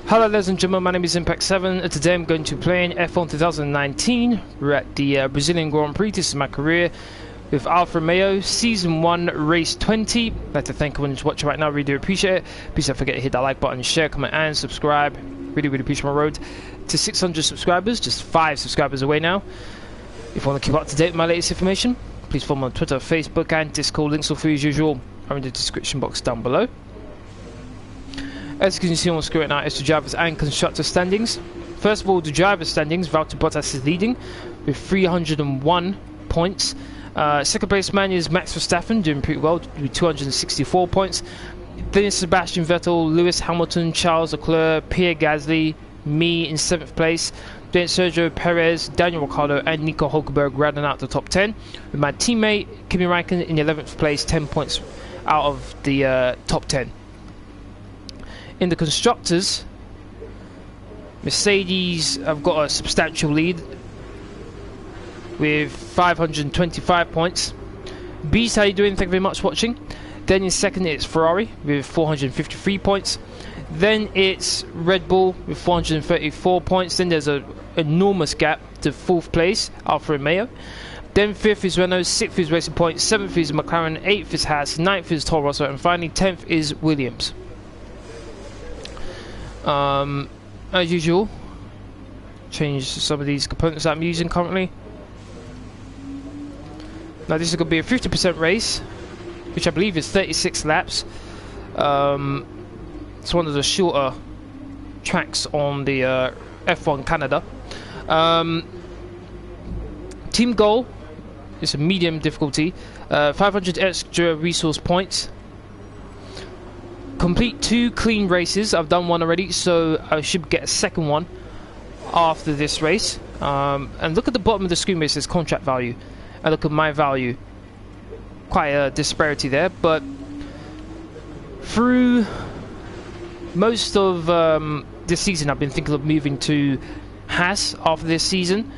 Hello ladies and gentlemen, my name is Impact7 and today I'm going to play in F1 2019. We're at the Brazilian Grand Prix. This is my career with ALFA ROMEO, Season 1, Race 20. I'd like to thank everyone who's watching right now, really do appreciate it. Please don't forget to hit that like button, share, comment and subscribe. Really appreciate my road to 600 subscribers, just 5 subscribers away now. If you want to keep up to date with my latest information, please follow me on Twitter, Facebook and Discord. Links all free as usual are in the description box down below. As you can see on the screen right now, it's the drivers and constructor standings. First of all, the driver standings, Valtteri Bottas is leading with 301 points. Second place man is Max Verstappen, doing pretty well with 264 points. Then it's Sebastian Vettel, Lewis Hamilton, Charles Leclerc, Pierre Gasly, me in 7th place. Then Sergio Perez, Daniel Ricciardo and Nico Hulkenberg rounding out the top 10. With my teammate Kimi Raikkonen in 11th place, 10 points out of the top 10. In the constructors, Mercedes have got a substantial lead with 525 points. Beast, how you doing? Thank you very much for watching. Then in second it's Ferrari with 453 points. Then it's Red Bull with 434 points. Then there's an enormous gap to 4th place, Alfa Romeo. Then 5th is Renault, 6th is Racing Point, 7th is McLaren, 8th is Haas, 9th is Toro Rosso, and finally 10th is Williams. As usual, change some of these components that I'm using currently. Now this is going to be a 50% race, which I believe is 36 laps. It's one of the shorter tracks on the F1 Canada. Team goal is a medium difficulty, 500 extra resource points. Complete 2 clean races. I've done one already, so I should get a second one after this race. And look at the bottom of the screen where it says contract value, and look at my value. Quite a disparity there, but through most of this season I've been thinking of moving to Haas after this season.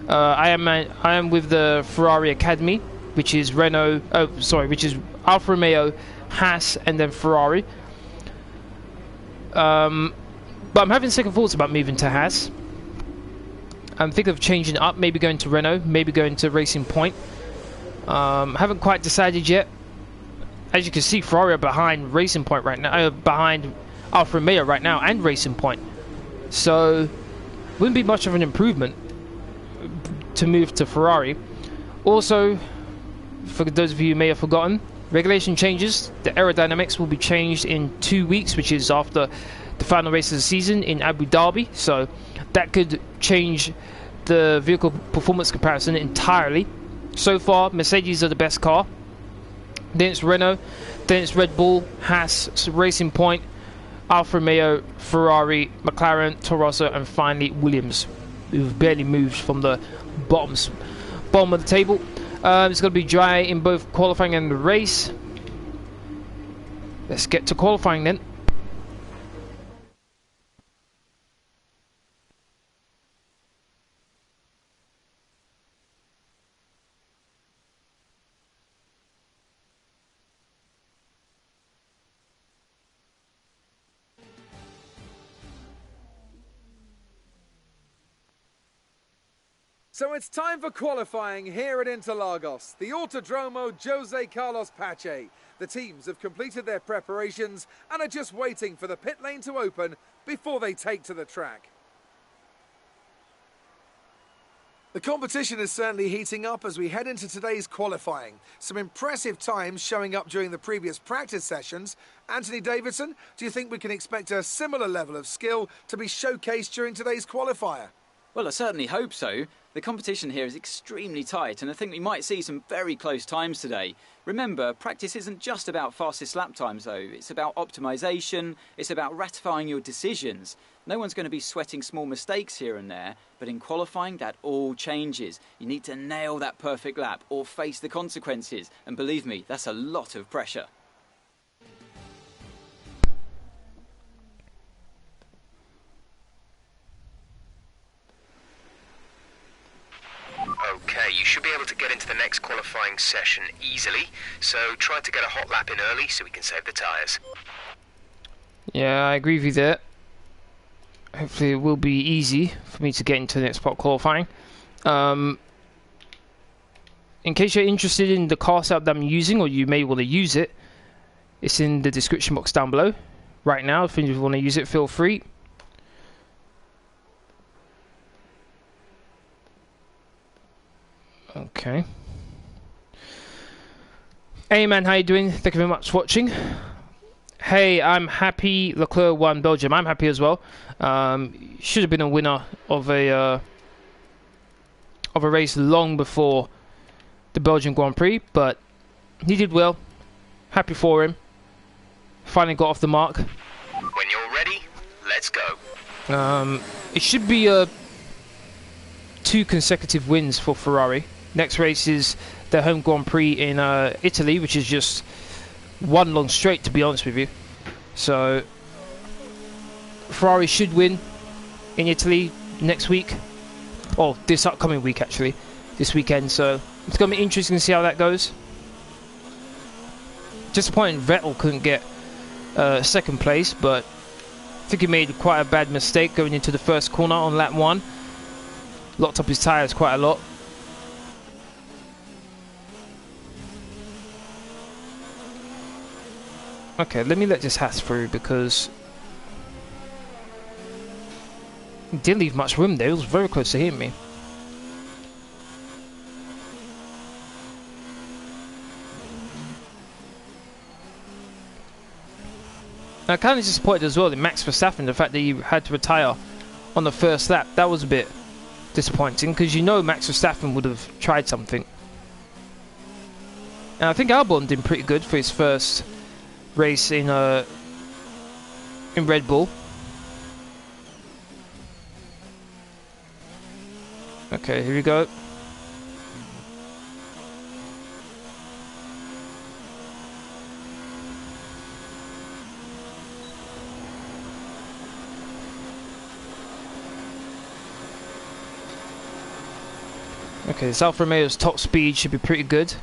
I am with the Ferrari Academy, which is which is Alfa Romeo, Haas and then Ferrari. But I'm having second thoughts about moving to Haas. I'm thinking of changing it up, maybe going to Renault, maybe going to Racing Point. Haven't quite decided yet. As you can see, Ferrari are behind Racing Point right now, behind Alfa Romeo right now, and Racing Point. So, wouldn't be much of an improvement to move to Ferrari. Also, for those of you who may have forgotten, regulation changes. The aerodynamics will be changed in 2 weeks, which is after the final race of the season in Abu Dhabi. So that could change the vehicle performance comparison entirely. So far, Mercedes are the best car. Then it's Renault. Then it's Red Bull, Haas, Racing Point, Alfa Romeo, Ferrari, McLaren, Toro Rosso, and finally Williams, who've barely moved from the bottom of the table. It's going to be dry in both qualifying and the race. Let's get to qualifying then. So it's time for qualifying here at Interlagos, the Autodromo Jose Carlos Pache. The teams have completed their preparations and are just waiting for the pit lane to open before they take to the track. The competition is certainly heating up as we head into today's qualifying. Some impressive times showing up during the previous practice sessions. Anthony Davidson, do you think we can expect a similar level of skill to be showcased during today's qualifier? Well, I certainly hope so. The competition here is extremely tight, and I think we might see some very close times today. Remember, practice isn't just about fastest lap times, though. It's about optimisation, it's about ratifying your decisions. No one's going to be sweating small mistakes here and there, but in qualifying, that all changes. You need to nail that perfect lap or face the consequences, and believe me, that's a lot of pressure. Okay, you should be able to get into the next qualifying session easily, so try to get a hot lap in early so we can save the tyres. Yeah, I agree with you there. Hopefully it will be easy for me to get into the next spot qualifying. In case you're interested in the car setup that I'm using, or you may want to use it, it's in the description box down below. Right now, if you want to use it, feel free. Okay. Hey man, how you doing? Thank you very much for watching. Hey, I'm happy Leclerc won Belgium. I'm happy as well. Should have been a winner of a race long before the Belgian Grand Prix, but he did well. Happy for him. Finally got off the mark. When you're ready, let's go. It should be 2 consecutive wins for Ferrari. Next race is their home Grand Prix in Italy, which is just one long straight, to be honest with you. So Ferrari should win in Italy next week, or this upcoming week actually, this weekend. So it's going to be interesting to see how that goes. Disappointing Vettel couldn't get second place, but I think he made quite a bad mistake going into the first corner on lap 1. Locked up his tyres quite a lot. Okay, let me let this Haas through, because he didn't leave much room there. It was very close to hitting me. I'm kind of disappointed as well in Max Verstappen, the fact that he had to retire on the first lap. That was a bit disappointing, because you know Max Verstappen would have tried something. And I think Albon did pretty good for his first race in Red Bull. Okay, here we go. Okay, this Alfa Romeo's top speed should be pretty good.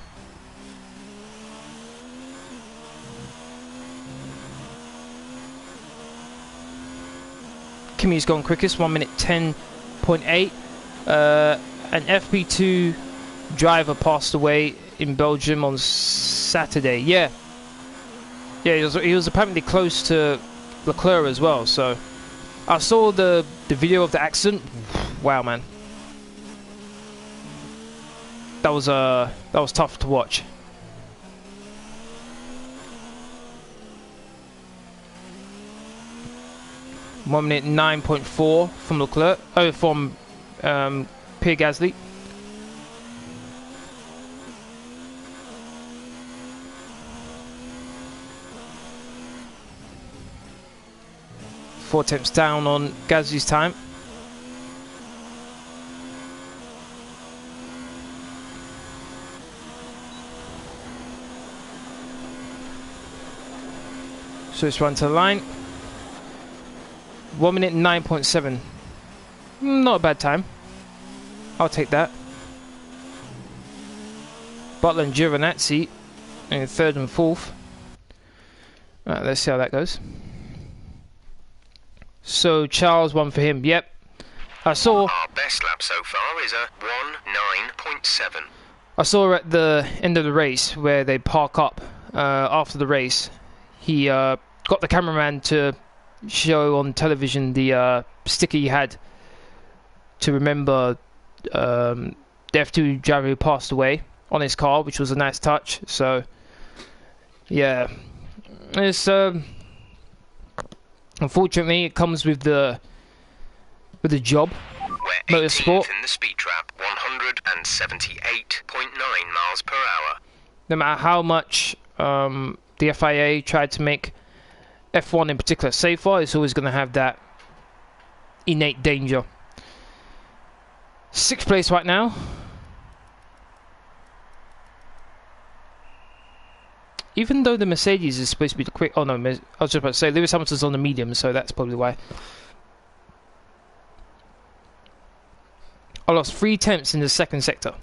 Kimi's gone quickest, 1 minute 10.8. An FP2 driver passed away in Belgium on Saturday. Yeah, he was apparently close to Leclerc as well. So I saw the video of the accident. Wow, man, that was tough to watch. One minute 9.4 from Leclerc. Oh, from Pierre Gasly. Four tenths down on Gasly's time. So it's run to the line. 1 minute 9.7. Not a bad time. I'll take that. Butler and Giovanzzi in third and fourth. Right, let's see how that goes. So Charles won for him. Yep. I saw our best lap so far is a 1:09.7. I saw at the end of the race where they park up after the race. He got the cameraman to show on television the sticker he had to remember the F2 driver who passed away on his car, which was a nice touch. So yeah, it's unfortunately it comes with the job. We're 18th Motorsport. in the speed trap, 178.9 miles per hour. No matter how much the FIA tried to make F1 in particular safer, it's always going to have that innate danger. 6th place right now. Even though the Mercedes is supposed to be the quick... Oh no, I was just about to say, Lewis Hamilton's on the medium, so that's probably why. I lost 3 tenths in the second sector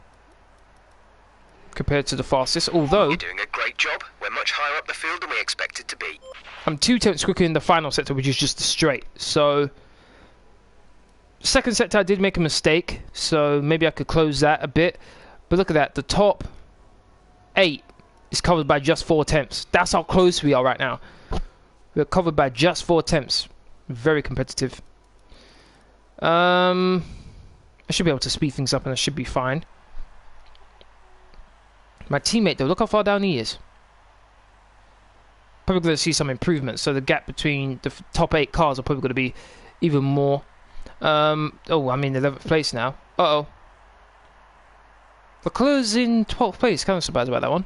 compared to the fastest, although... You're doing a great job. We're much higher up the field than we expected to be. I'm 2 tenths quicker in the final sector, which is just the straight. So second sector I did make a mistake, so maybe I could close that a bit. But look at that, the top 8 is covered by just 4 attempts. That's how close we are right now. We're covered by just 4 attempts. Very competitive. I should be able to speed things up and I should be fine. My teammate though, look how far down he is. Probably going to see some improvements, so the gap between the top 8 cars are probably going to be even more. Oh, I'm in 11th place now. Uh-oh. Leclerc's in 12th place. Kind of surprised about that one.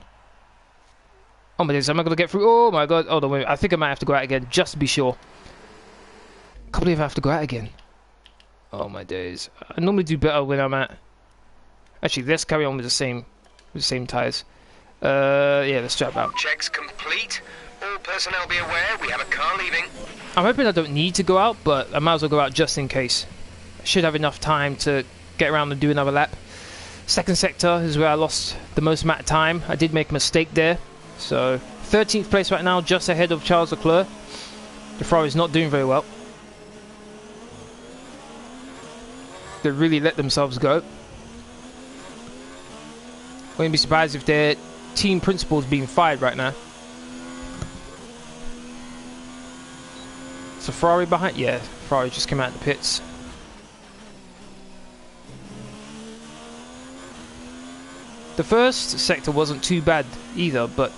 Oh my days, am I going to get through? Oh my god. Hold on, wait. I think I might have to go out again, just to be sure. I can't believe I have to go out again. Oh my days. I normally do better when I'm at... Actually, let's carry on with the same tyres. Yeah, let's strap out. Checks complete. All personnel be aware, we have a car leaving. I'm hoping I don't need to go out, but I might as well go out just in case. I should have enough time to get around and do another lap. Second sector is where I lost the most amount of time. I did make a mistake there. So, 13th place right now, just ahead of Charles Leclerc. The Ferrari's not doing very well. They really let themselves go. Wouldn't be surprised if their team principal is being fired right now. So Ferrari behind? Yeah, Ferrari just came out of the pits. The first sector wasn't too bad either, but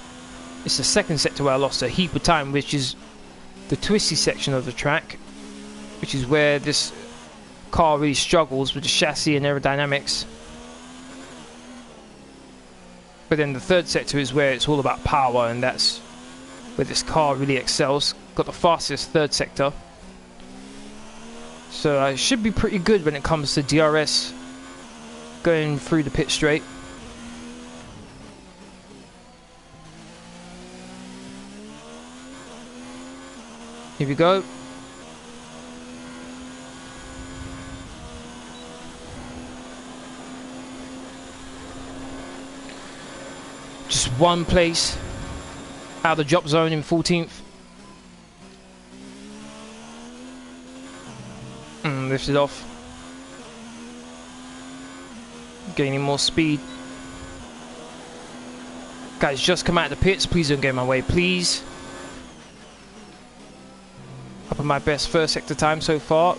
it's the second sector where I lost a heap of time, which is the twisty section of the track, which is where this car really struggles with the chassis and aerodynamics. But then the third sector is where it's all about power, and that's where this car really excels. Got the fastest third sector, so I should be pretty good when it comes to DRS going through the pit straight. Here we go. Just one place out of the drop zone in 14th. Lifted off. Gaining more speed. Guys, just come out of the pits. Please don't get in my way, please. Up on my best first sector time so far.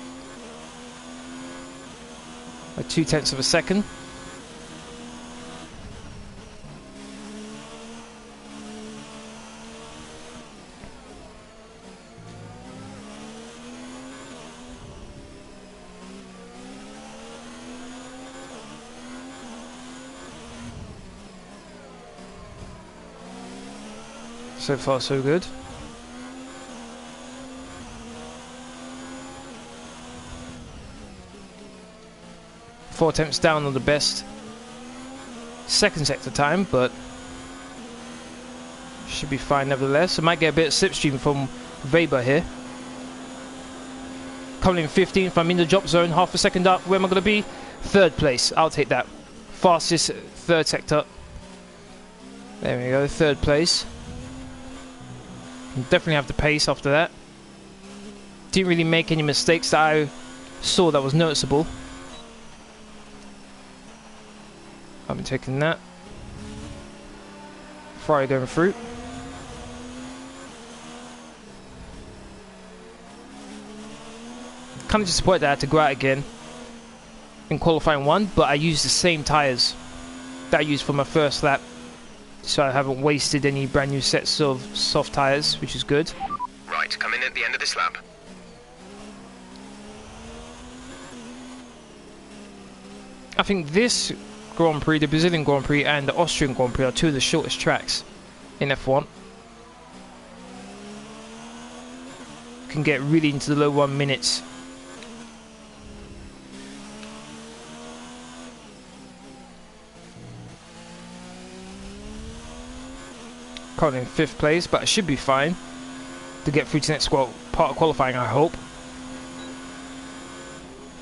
By 0.2 of a second. So far, so good. Four attempts down on the best second sector time, but should be fine nevertheless. I might get a bit of slipstream from Weber here. Coming in 15th, I'm in the drop zone, half a second up. Where am I going to be? Third place. I'll take that. Fastest third sector. There we go, third place. Definitely have the pace after that. Didn't really make any mistakes that I saw that was noticeable. I've been taking that. Ferrari going through. Kind of disappointed that I had to go out again in qualifying 1, but I used the same tyres that I used for my first lap. So I haven't wasted any brand new sets of soft tyres, which is good. Right, come in at the end of this lap. I think this Grand Prix, the Brazilian Grand Prix and the Austrian Grand Prix, are two of the shortest tracks in F1. Can get really into the low 1 minutes. Currently in 5th place, but I should be fine to get through to the next part of qualifying, I hope.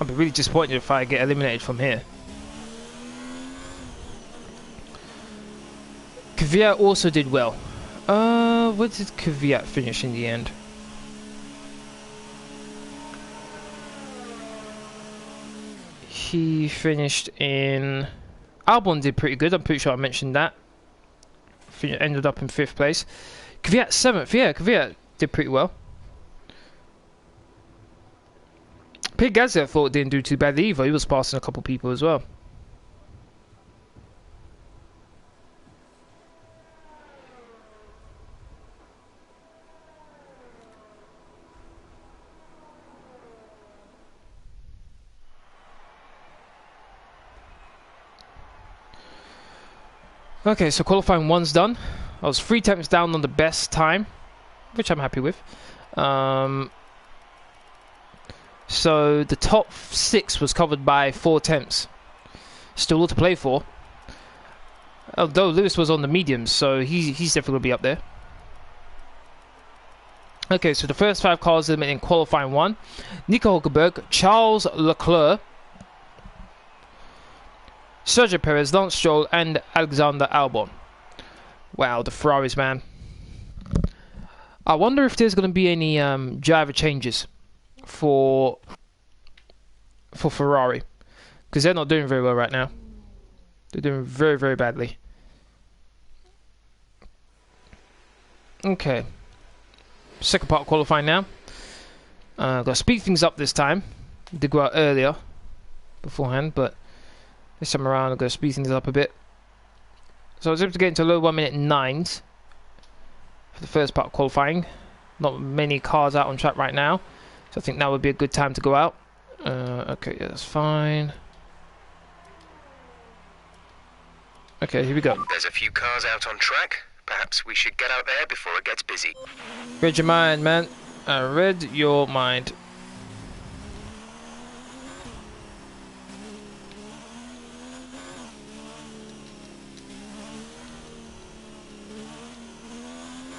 I'll be really disappointed if I get eliminated from here. Kvyat also did well. Where did Kvyat finish in the end? he finished in... Albon did pretty good, I'm pretty sure I mentioned that. Ended up in 5th place. Kvyat 7th, yeah, Kvyat did pretty well. Pierre Gasly I thought didn't do too badly either, he was passing a couple people as well. Okay, so qualifying 1's done. I was 3 tenths down on the best time, which I'm happy with. So the top 6 was covered by 4 tenths. Still a lot to play for. Although Lewis was on the mediums, so he's definitely going to be up there. Okay, so the first 5 cars in qualifying 1. Nico Hulkenberg, Charles Leclerc, Sergio Perez, Lance Stroll, and Alexander Albon. Wow, the Ferraris, man. I wonder if there's going to be any driver changes for Ferrari, because they're not doing very well right now. They're doing very, very badly. Okay. Second part of qualifying now. Got to speed things up this time. Did go out earlier beforehand, but this time around I'm going to speed things up a bit. So I was able to get into low 1 minute 9s for the first part of qualifying. Not many cars out on track right now, so I think that would be a good time to go out. Okay, yeah, that's fine. Okay, here we go. There's a few cars out on track. Perhaps we should get out there before it gets busy. Read your mind, man. I read your mind.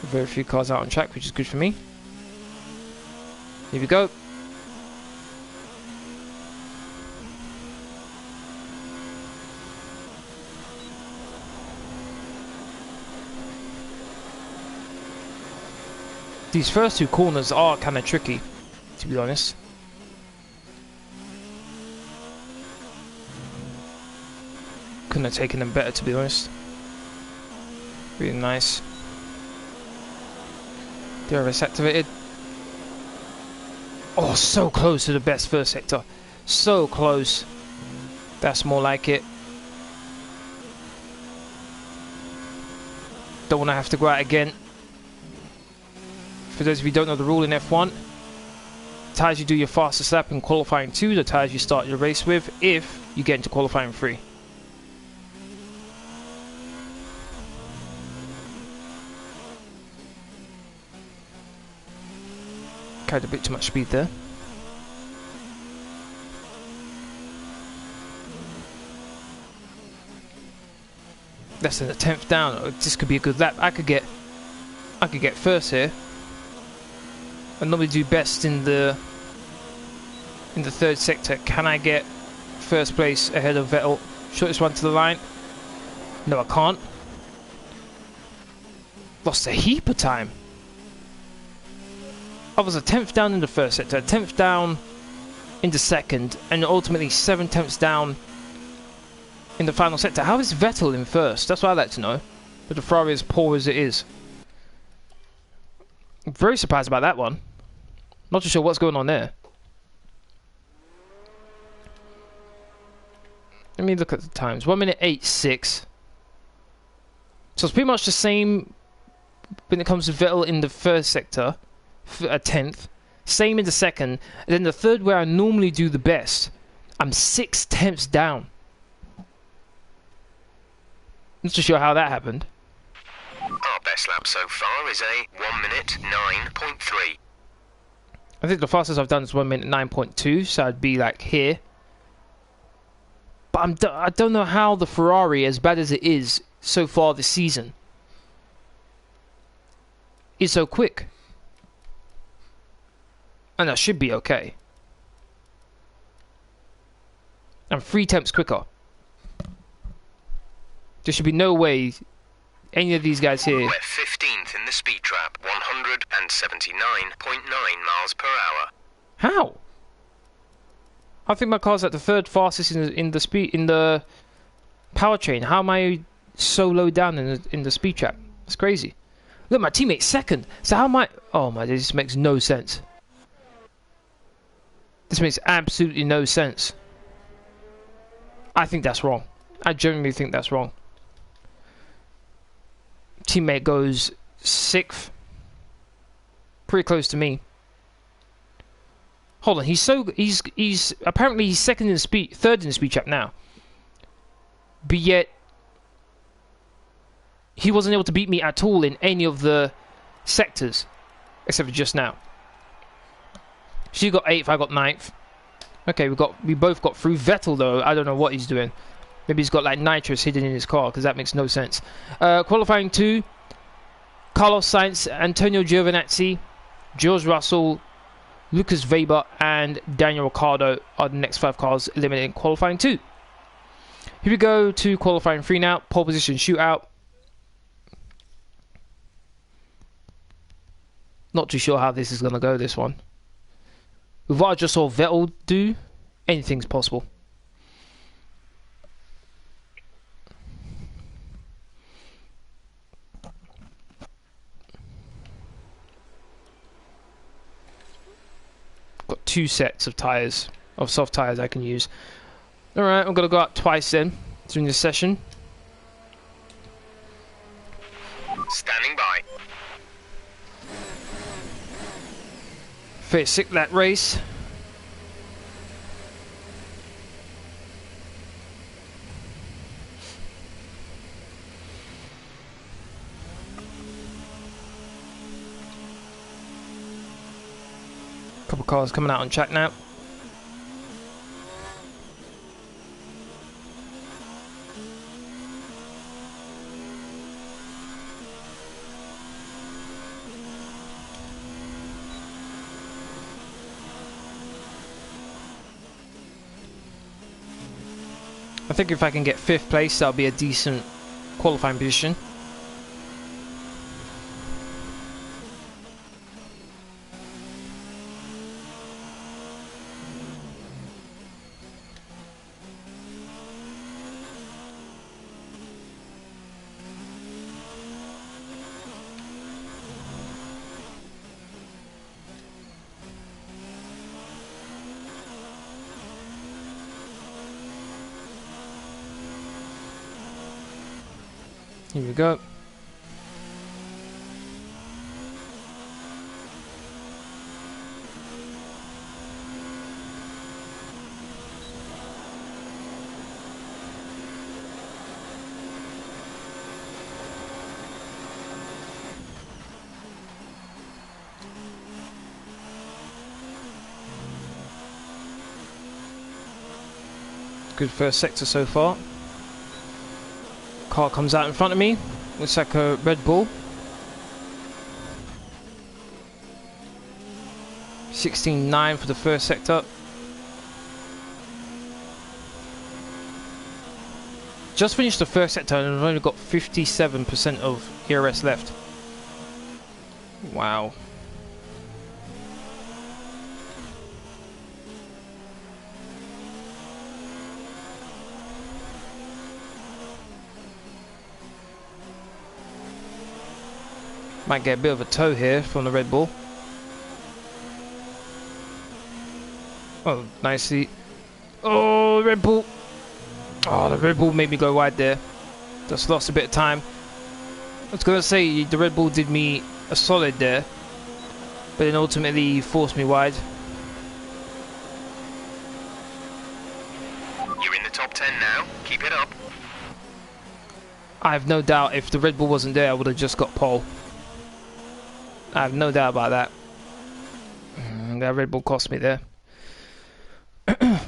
Very few cars out on track, which is good for me. Here we go. These first 2 corners are kind of tricky, to be honest. Couldn't have taken them better, to be honest. Really nice. DRS activated. Oh, so close to the best first sector. So close. That's more like it. Don't want to have to go out again. For those of you who don't know the rule in F1, tyres you do your fastest lap in qualifying 2, the tyres you start your race with if you get into qualifying 3. Carried a bit too much speed there. Less than a 10th down. Oh, this could be a good lap. I could get first here. I normally do best in the 3rd sector. Can I get first place ahead of Vettel? Shortest run to the line. No, I can't. Lost a heap of time. I was a 10th down in the 1st sector, a 10th down in the 2nd, and ultimately 7 tenths down in the final sector. How is Vettel in 1st? That's what I'd like to know. But the Ferrari is poor as it is. I'm very surprised about that one. Not too sure what's going on there. Let me look at the times. 1 minute 8.6. So it's pretty much the same when it comes to Vettel in the 1st sector. A 10th. Same in the 2nd. And then the 3rd, where I normally do the best, I'm 6 tenths down. Not too sure how that happened. Our best lap so far is a 1 minute 9.3. I think the fastest I've done is 1 minute 9.2, so I'd be like here. But I don't know how the Ferrari, as bad as it is so far this season, is so quick. And that should be okay. I'm 3 tenths quicker. There should be no way any of these guys here. We're 15th in the speed trap, 179.9 miles per hour. How? I think my car's at the third fastest in the powertrain. How am I so low down in the speed trap? It's crazy. Look, my teammate's second. So how am I? Oh my, this makes no sense. This makes absolutely no sense. I think that's wrong. I genuinely think that's wrong. Teammate goes 6th. Pretty close to me. Hold on, he's apparently he's third in the speed trap now. But yet he wasn't able to beat me at all in any of the sectors except for just now. She got 8th, I got 9th. Okay, we both got through. Vettel though, I don't know what he's doing. Maybe he's got like nitrous hidden in his car, because that makes no sense. Qualifying 2, Carlos Sainz, Antonio Giovanzzi, George Russell, Lucas Weber and Daniel Ricciardo are the next 5 cars eliminated in qualifying 2. Here we go to qualifying 3 now. Pole position shootout. Not too sure how this is going to go, this one. With what I just saw Vettel do, anything's possible. Got 2 sets of tyres, of soft tyres I can use. Alright, I'm going to go out twice then, during this session. Standing by. 36 lap race. Couple cars coming out on track now. I think if I can get 5th place, that'll be a decent qualifying position. Here we go. Good first sector so far. Car comes out in front of me. Looks like a Red Bull. 16.9 for the first sector. Just finished the first sector and I've only got 57% of ERS left. Wow. Might get a bit of a tow here from the Red Bull. Oh, nicely. Oh, Red Bull. Oh, the Red Bull made me go wide there. Just lost a bit of time. I was going to say the Red Bull did me a solid there, but then ultimately forced me wide. You're in the top 10 now. Keep it up. I have no doubt if the Red Bull wasn't there, I would have just got pole. I have no doubt about that. That Red Bull cost me there. I'm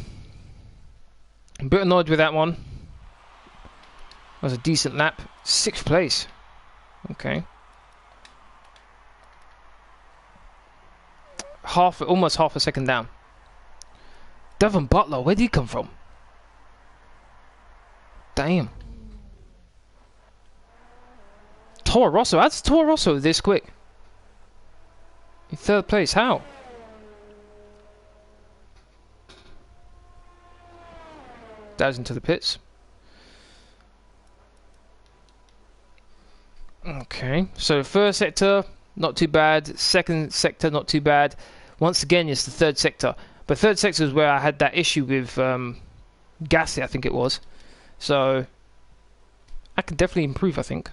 a bit annoyed with that one. That was a decent lap. 6th place. Okay. Almost half a second down. Devon Butler, where did he come from? Damn. Toro Rosso, how's Toro Rosso this quick? In 3rd place, how? That's into the pits. Okay, so first sector, not too bad. Second sector, not too bad. Once again, it's the third sector. But third sector is where I had that issue with Gasly, I think it was. So I can definitely improve, I think.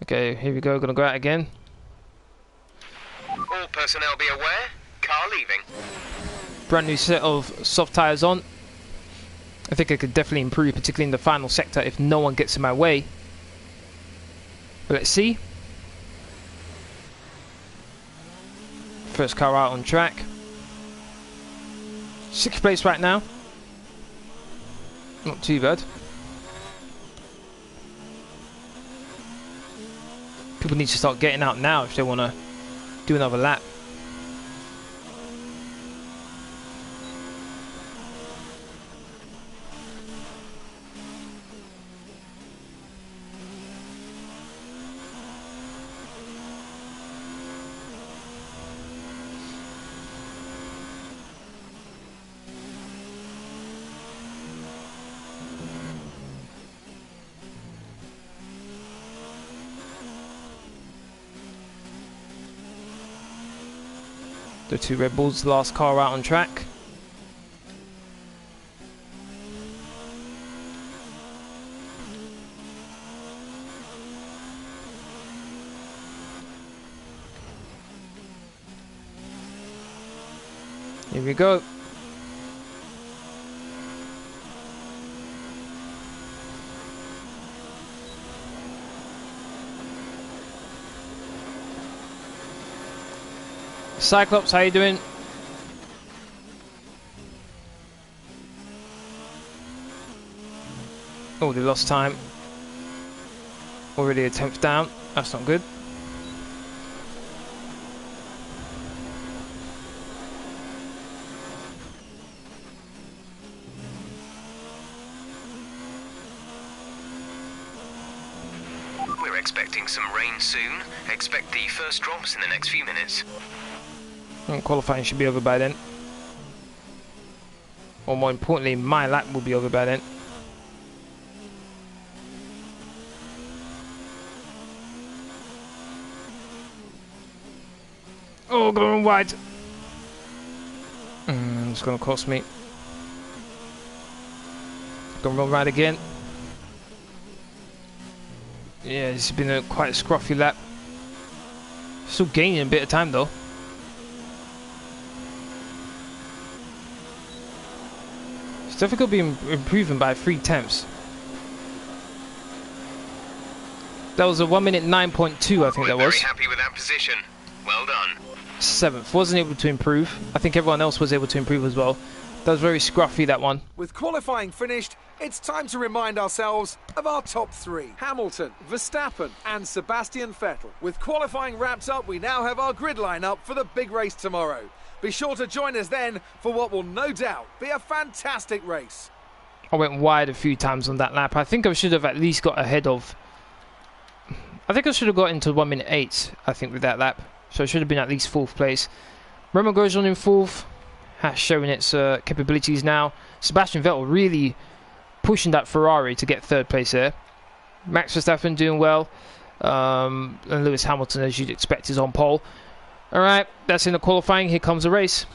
Okay, here we go. Gonna go out again. All personnel be aware. Car leaving. Brand new set of soft tyres on. I think I could definitely improve, particularly in the final sector, if no one gets in my way. But let's see. First car out on track. 6th place right now. Not too bad. People need to start getting out now if they want to do another lap. The two Red Bulls, the last car out on track. Here we go. Cyclops, how you doing? Oh, they lost time. Already a 10th down. That's not good. We're expecting some rain soon. Expect the first drops in the next few minutes. And qualifying should be over by then. Or more importantly, my lap will be over by then. Oh, going wide. It's going to cost me. Going to run right again. Yeah, it's been a quite a scruffy lap. Still gaining a bit of time though. It's definitely going to be improving by 3/10. That was a 1 minute 9.2, I think that was. Very happy with that position. Well done. 7th. Wasn't able to improve. I think everyone else was able to improve as well. That was very scruffy, that one. With qualifying finished, it's time to remind ourselves of our top three. Hamilton, Verstappen and Sebastian Vettel. With qualifying wrapped up, we now have our grid lineup for the big race tomorrow. Be sure to join us then for what will no doubt be a fantastic race. I went wide a few times on that lap. I think I should have at least got ahead of... I think I should have got into 1 minute 8, I think, with that lap. So it should have been at least 4th place. Renault goes on in 4th. Has showing its capabilities now. Sebastian Vettel really pushing that Ferrari to get 3rd place there. Max Verstappen doing well. And Lewis Hamilton, as you'd expect, is on pole. Alright, that's in the qualifying. Here comes the race.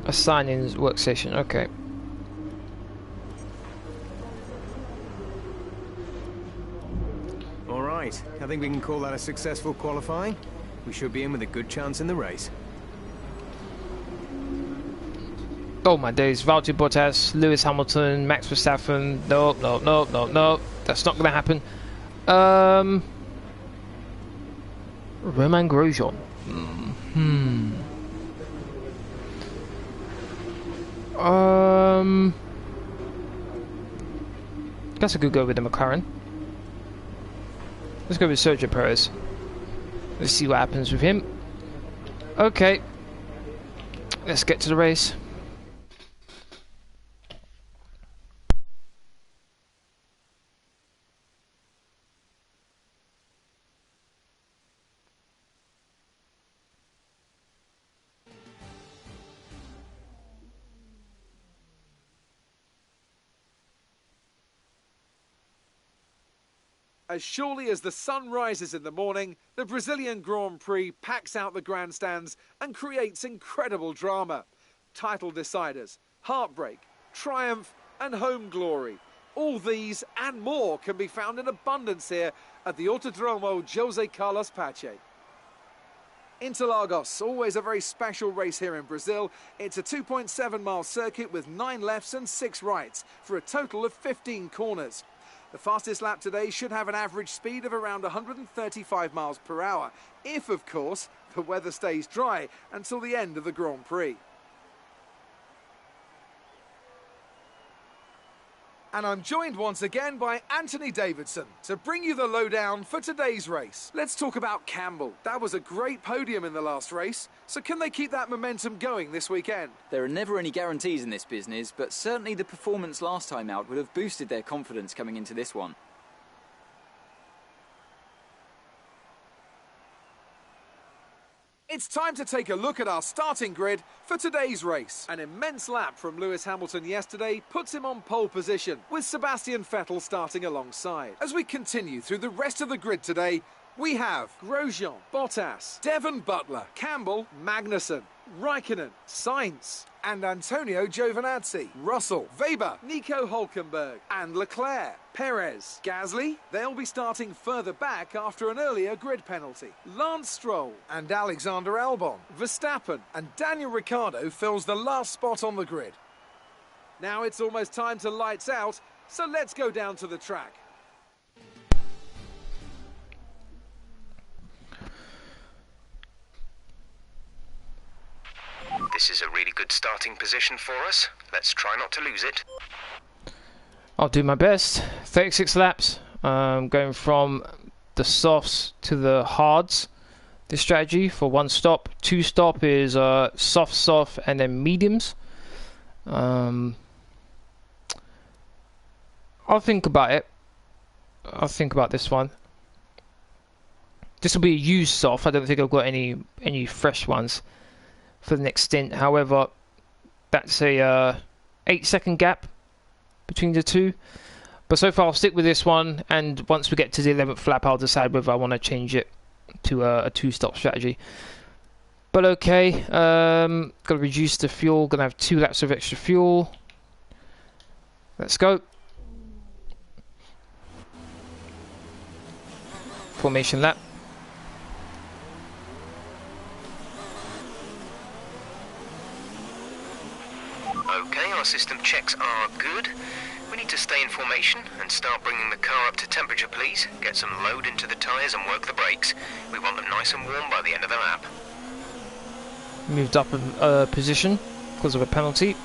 A sign-in workstation, okay. All right, I think we can call that a successful qualifying. We should be in with a good chance in the race. Oh my days, Valtteri Bottas, Lewis Hamilton, Max Verstappen, nope. That's not going to happen. Romain Grosjean. Guess I could go with the McLaren. Let's go with Sergio Perez. Let's see what happens with him. Okay. Let's get to the race. As surely as the sun rises in the morning, the Brazilian Grand Prix packs out the grandstands and creates incredible drama. Title deciders, heartbreak, triumph and home glory. All these and more can be found in abundance here at the Autodromo José Carlos Pache. Interlagos, always a very special race here in Brazil. It's a 2.7-mile circuit with 9 lefts and 6 rights for a total of 15 corners. The fastest lap today should have an average speed of around 135 miles per hour, if, of course, the weather stays dry until the end of the Grand Prix. And I'm joined once again by Anthony Davidson to bring you the lowdown for today's race. Let's talk about Camber. That was a great podium in the last race, so can they keep that momentum going this weekend? There are never any guarantees in this business, but certainly the performance last time out would have boosted their confidence coming into this one. It's time to take a look at our starting grid for today's race. An immense lap from Lewis Hamilton yesterday puts him on pole position, with Sebastian Vettel starting alongside. As we continue through the rest of the grid today, we have Grosjean, Bottas, Devon Butler, Campbell, Magnussen, Raikkonen, Sainz, and Antonio Giovanzzi, Russell, Weber, Nico Hülkenberg, and Leclerc, Perez, Gasly. They'll be starting further back after an earlier grid penalty. Lance Stroll and Alexander Albon, Verstappen, and Daniel Ricciardo fills the last spot on the grid. Now it's almost time to lights out, so let's go down to the track. This is a really good starting position for us. Let's try not to lose it. I'll do my best. 36 laps. Going from the softs to the hards. This strategy for 1 stop. 2 stop is soft, and then mediums. I'll think about it. I'll think about this one. This will be a used soft. I don't think I've got any fresh ones for the next stint. However, that's a 8-second gap between the two. But so far I'll stick with this one, and once we get to the 11th lap I'll decide whether I want to change it to a 2-stop strategy. But okay, gotta reduce the fuel, gonna have 2 laps of extra fuel. Let's go. Formation lap. Okay, our system checks are good. We need to stay in formation and start bringing the car up to temperature, please. Get some load into the tyres and work the brakes. We want them nice and warm by the end of the lap. Moved up a position because of a penalty.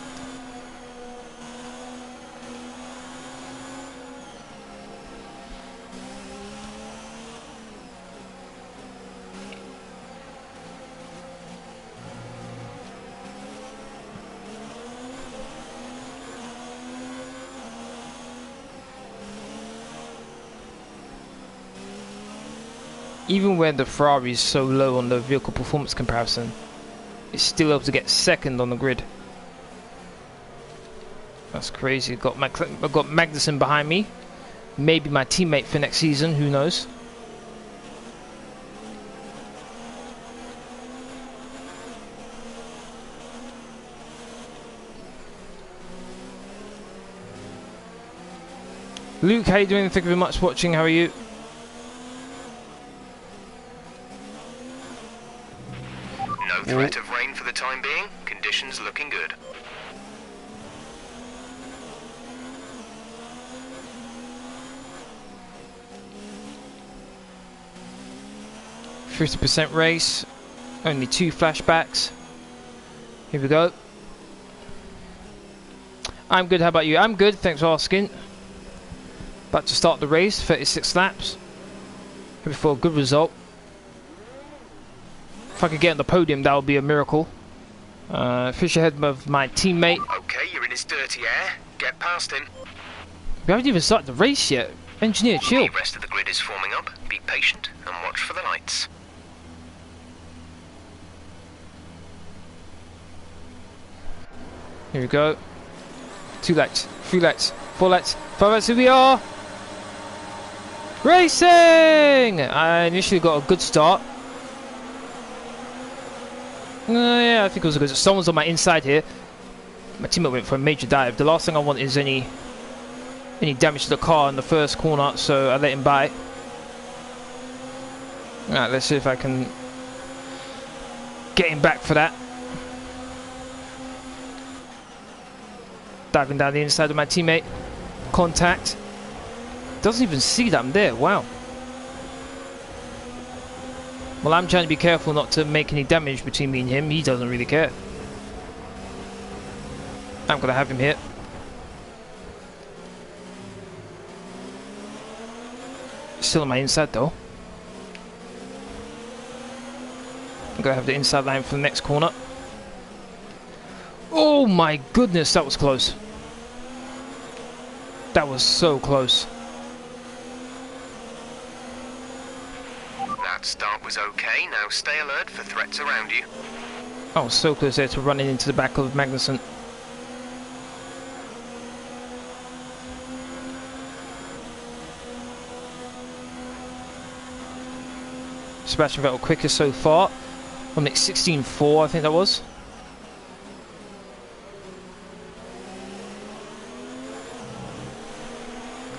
Even when the Ferrari is so low on the vehicle performance comparison, it's still able to get second on the grid. That's crazy. I've got Magnussen behind me. Maybe my teammate for next season, who knows? Luke, how you doing? Thank you very much for watching. How are you? No threat of rain for the time being. Conditions looking good. 50% race. Only 2 flashbacks. Here we go. I'm good, how about you? I'm good, thanks for asking. About to start the race, 36 laps. Hoping for a good result. If I could get on the podium, that would be a miracle. Fish ahead of my teammate. Okay, you're in his dirty air. Get past him. We haven't even started the race yet. Engineer, chill. The rest of the grid is forming up. Be patient and watch for the lights. Here we go. 2 lights, 3 lights, 4 lights, 5 lights, here we are! Racing! I initially got a good start. Yeah, I think it was a good start. Someone's on my inside here. My teammate went for a major dive. The last thing I want is any damage to the car in the first corner, so I let him by. Alright, let's see if I can get him back for that. Diving down the inside of my teammate. Contact. Doesn't even see that I'm there. Wow. Well, I'm trying to be careful not to make any damage between me and him. He doesn't really care. I'm going to have him here. Still on my inside though. I'm going to have the inside line for the next corner. Oh my goodness, that was close. That was so close. That start was okay. Now stay alert for threats around you. I was so close there to running into the back of Magnussen. Sebastian Vettel quickest so far. On the 16.4, I think that was.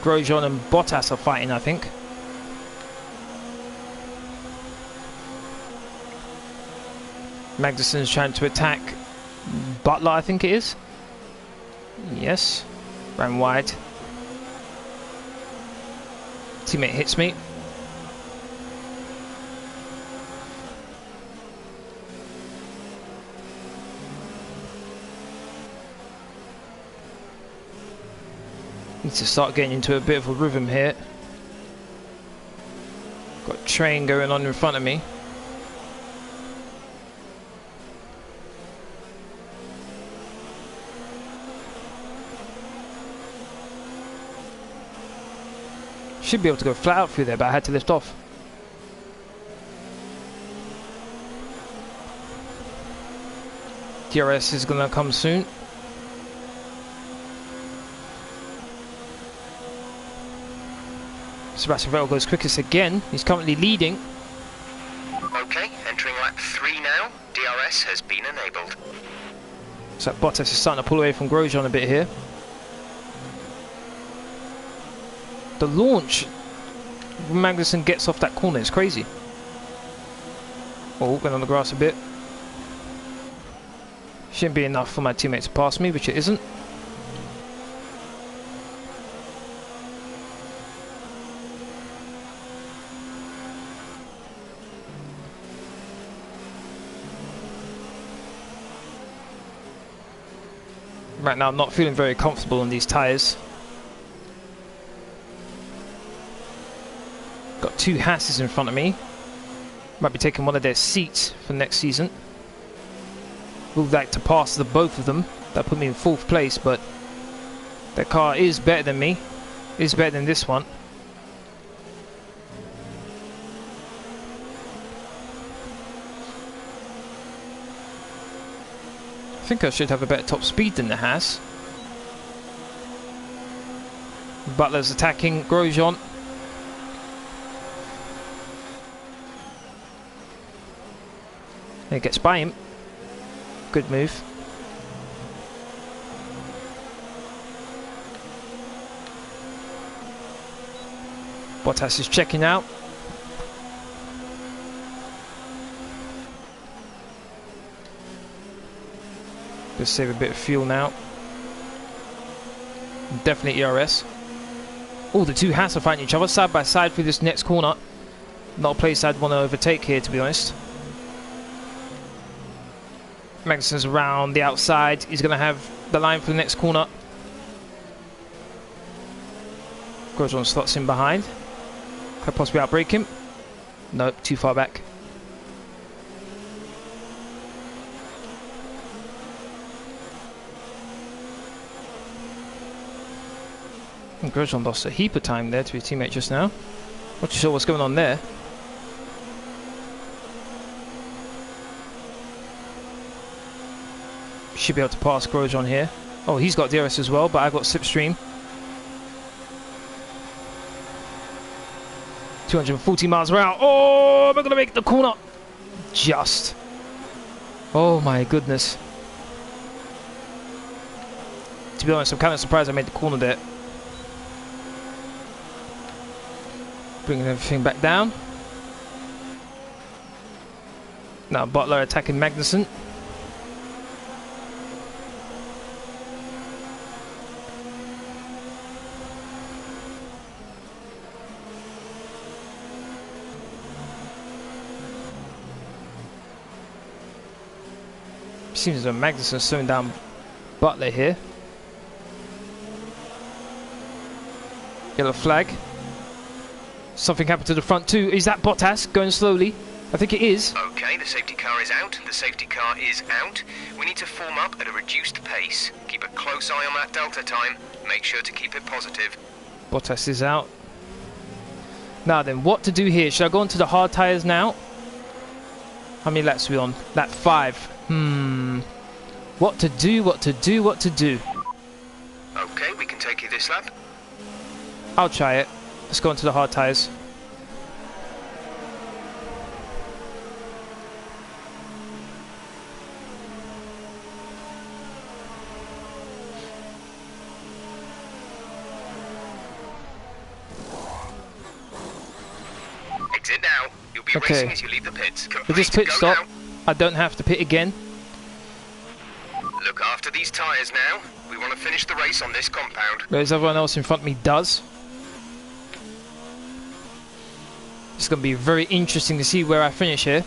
Grosjean and Bottas are fighting, I think. Magnussen's trying to attack Butler, I think it is. Yes. Ran wide. Teammate hits me. Need to start getting into a bit of a rhythm here. Got a train going on in front of me. Should be able to go flat out through there, but I had to lift off. DRS is gonna come soon. Sebastian Vettel goes quickest again. He's currently leading. Okay, entering lap 3 now. DRS has been enabled. So Bottas is starting to pull away from Grosjean a bit here. The launch when Magnussen gets off that corner is crazy. Oh, went on the grass a bit. Shouldn't be enough for my teammate to pass me, which it isn't. Right now I'm not feeling very comfortable on these tyres. Got 2 Hasses in front of me. Might be taking one of their seats for next season. Would like to pass the both of them. That put me in 4th place, but their car is better than me. Is better than this one. I think I should have a better top speed than the Haas. Butler's attacking Grosjean. He gets by him. Good move. Bottas is checking out. Just save a bit of fuel now. Definitely ERS. Oh, the 2 Haas are fighting each other side by side through this next corner. Not a place I'd want to overtake here, to be honest. Magnussen's around the outside. He's going to have the line for the next corner. Grosjean slots in behind. Could possibly outbrake him. Nope, too far back. And Grosjean lost a heap of time there to his teammate just now. Not too sure what's going on there. Should be able to pass Grosjean here. Oh, he's got DRS as well, but I've got slipstream. 240 miles per hour. Oh, am I going to make the corner? Just. Oh my goodness. To be honest, I'm kind of surprised I made the corner there. Bringing everything back down. Now Butler attacking Magnussen. Seems as though Magnussen's slowing down Butler here. Yellow flag. Something happened to the front too. Is that Bottas going slowly? I think it is. Okay, the safety car is out. The safety car is out. We need to form up at a reduced pace. Keep a close eye on that delta time. Make sure to keep it positive. Bottas is out. Now then, what to do here? Should I go onto the hard tyres now? How many laps are we on? Lap 5. What to do, what to do, what to do. Okay, we can take you this lap. I'll try it. Let's go onto the hard tyres. Exit now. You'll be racing as you leave the pits. With this pit stop, I don't have to pit again. Look after these tyres now. We want to finish the race on this compound. Whereas everyone else in front of me does. It's going to be very interesting to see where I finish here.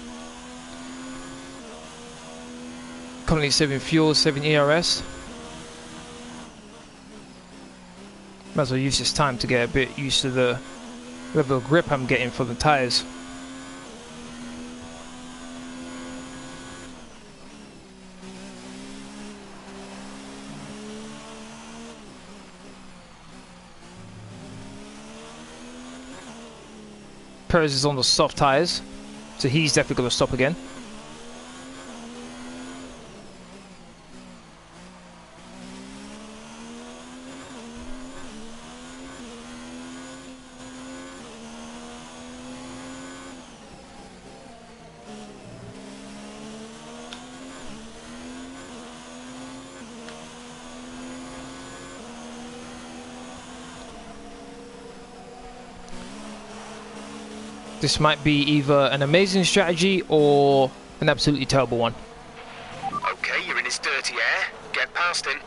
Currently saving fuel, saving ERS. Might as well use this time to get a bit used to the level of grip I'm getting from the tyres. Perez is on the soft tyres, so he's definitely going to stop again. This might be either an amazing strategy or an absolutely terrible one. Okay, you're in his dirty air. Get past him.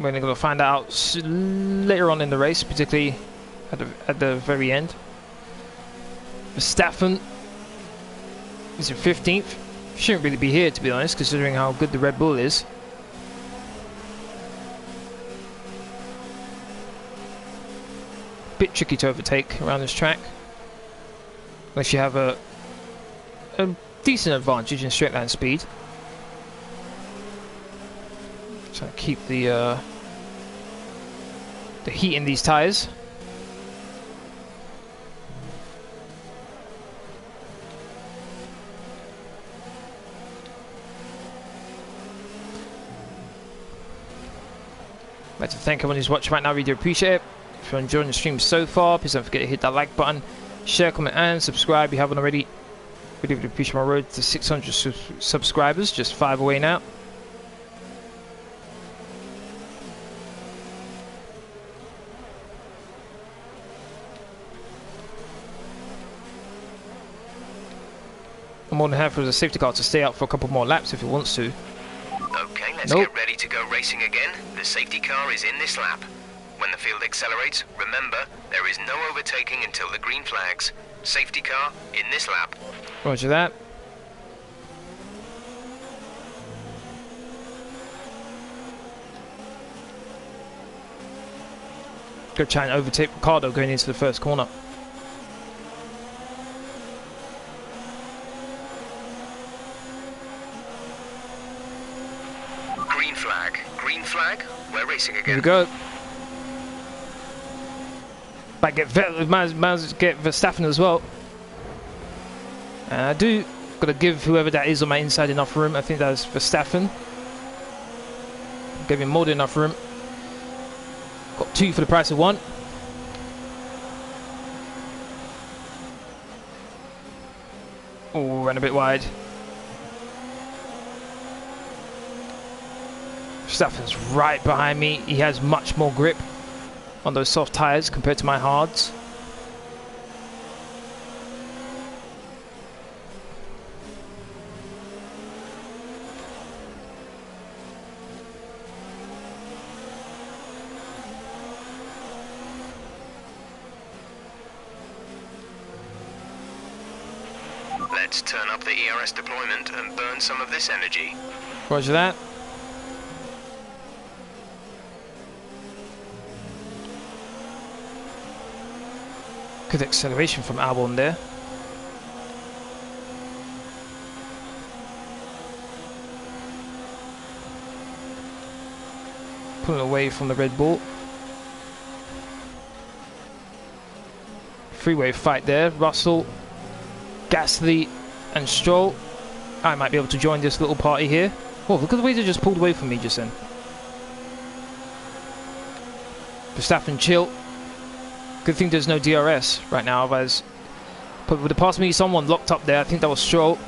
We're going to find out later on in the race, particularly at the very end. Verstappen is in 15th. Shouldn't really be here, to be honest, considering how good the Red Bull is. Bit tricky to overtake around this track. Unless you have a decent advantage in straight line speed. Trying to keep the heat in these tyres. I'd like to thank everyone who's watching right now. Really do appreciate it. If you're enjoying the stream so far, please don't forget to hit that like button. Share, comment and subscribe if you haven't already. Really would appreciate my road to 600 subscribers, just 5 away now. I'm more than happy for the safety car to stay out for a couple more laps if it wants to. Okay, let's get ready to go racing again. The safety car is in this lap. When the field accelerates, remember, there is no overtaking until the green flags. Safety car in this lap. Roger that. Go try and overtake Ricardo going into the first corner. Green flag. Green flag. We're racing again. Here we go. Might get Verstappen as well. And I do. Got to give whoever that is on my inside enough room. I think that was Verstappen. Gave him more than enough room. Got 2 for the price of 1. Oh, ran a bit wide. Verstappen's right behind me. He has much more grip on those soft tyres compared to my hards. Let's turn up the ERS deployment and burn some of this energy. Roger that. Good acceleration from Albon there. Pulling away from the Red Bull. Three-way fight there. Russell, Gasly and Stroll. I might be able to join this little party here. Oh, look at the way they just pulled away from me just then. Verstappen chill. Good thing there's no DRS right now, otherwise would have passed me someone locked up there. I think that was Stroll.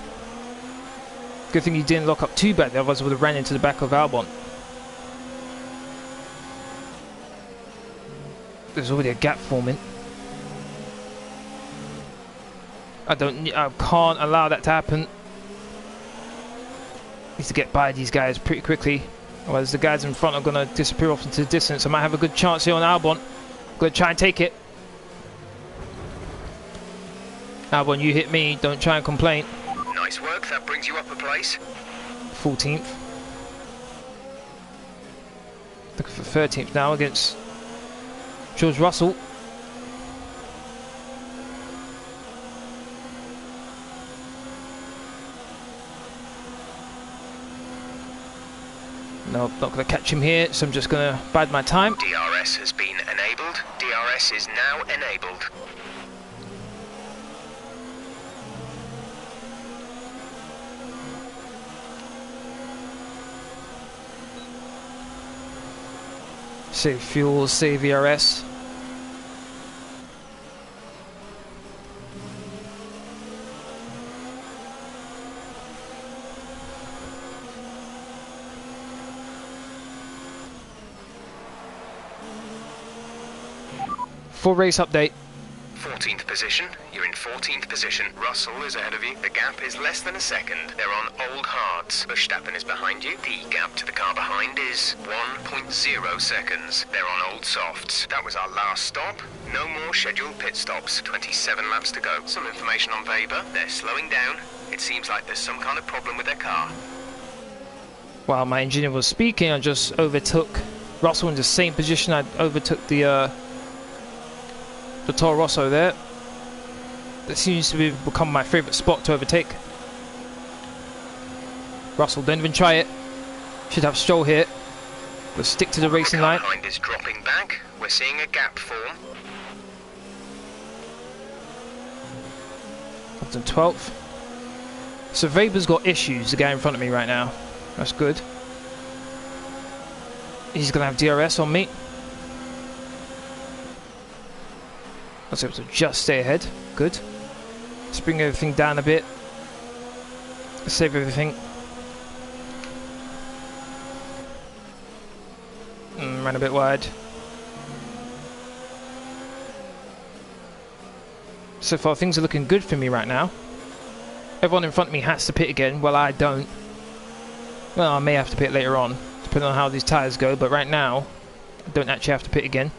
Good thing he didn't lock up too badly, otherwise I would have ran into the back of Albon. There's already a gap forming. I can't allow that to happen. Need to get by these guys pretty quickly, otherwise the guys in front are going to disappear off into the distance. I might have a good chance here on Albon. Going to try and take it. Albon, you hit me, don't try and complain. Nice work, that brings you up a place. 14th. Looking for 13th now against George Russell. No, not going to catch him here, so I'm just going to bide my time. DRS has been enabled. DRS is now enabled. Save fuel, save ERS. Full race update. 14th position. You're in 14th position. Russell is ahead of you. The gap is less than a second. They're on old hards. Verstappen is behind you. The gap to the car behind is 1.0 seconds. They're on old softs. That was our last stop. No more scheduled pit stops. 27 laps to go. Some information on Weber. They're slowing down. It seems like there's some kind of problem with their car. While my engineer was speaking, I just overtook Russell in the same position I overtook the Toro Rosso there. That seems to become my favourite spot to overtake. Russell, don't even try it. Should have Stroll here. We'll stick to the racing line. Behind is dropping back. We're seeing a gap form. Up to 12th. So Weber's got issues, the guy in front of me right now. That's good. He's going to have DRS on me. I was able to just stay ahead. Good. Let's bring everything down a bit. Let's save everything. Ran a bit wide. So far things are looking good for me right now. Everyone in front of me has to pit again. Well, I don't. Well, I may have to pit later on, depending on how these tyres go. But right now, I don't actually have to pit again.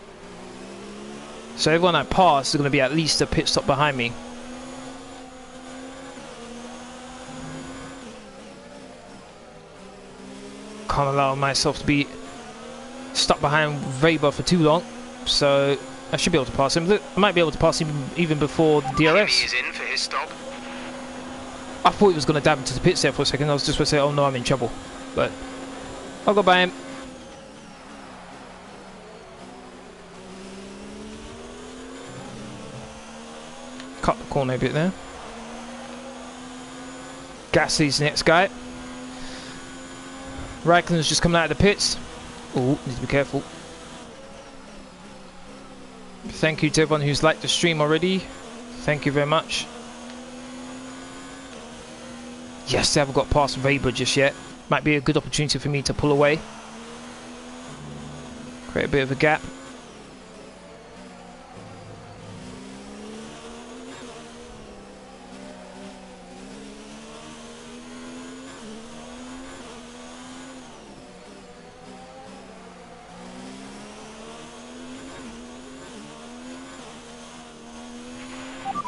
So everyone I pass is going to be at least a pit stop behind me. Can't allow myself to be stuck behind Weber for too long, so I should be able to pass him. I might be able to pass him even before the DRS. He's in for his stop. I thought he was going to dab into the pits there for a second. I was just going to say, oh no, I'm in trouble. But I'll go by him. Cut the corner a bit there. Gasly's the next guy. Raikkonen's just coming out of the pits. Oh, need to be careful. Thank you to everyone who's liked the stream already. Thank you very much. Yes, they haven't got past Weber just yet. Might be a good opportunity for me to pull away. Create a bit of a gap.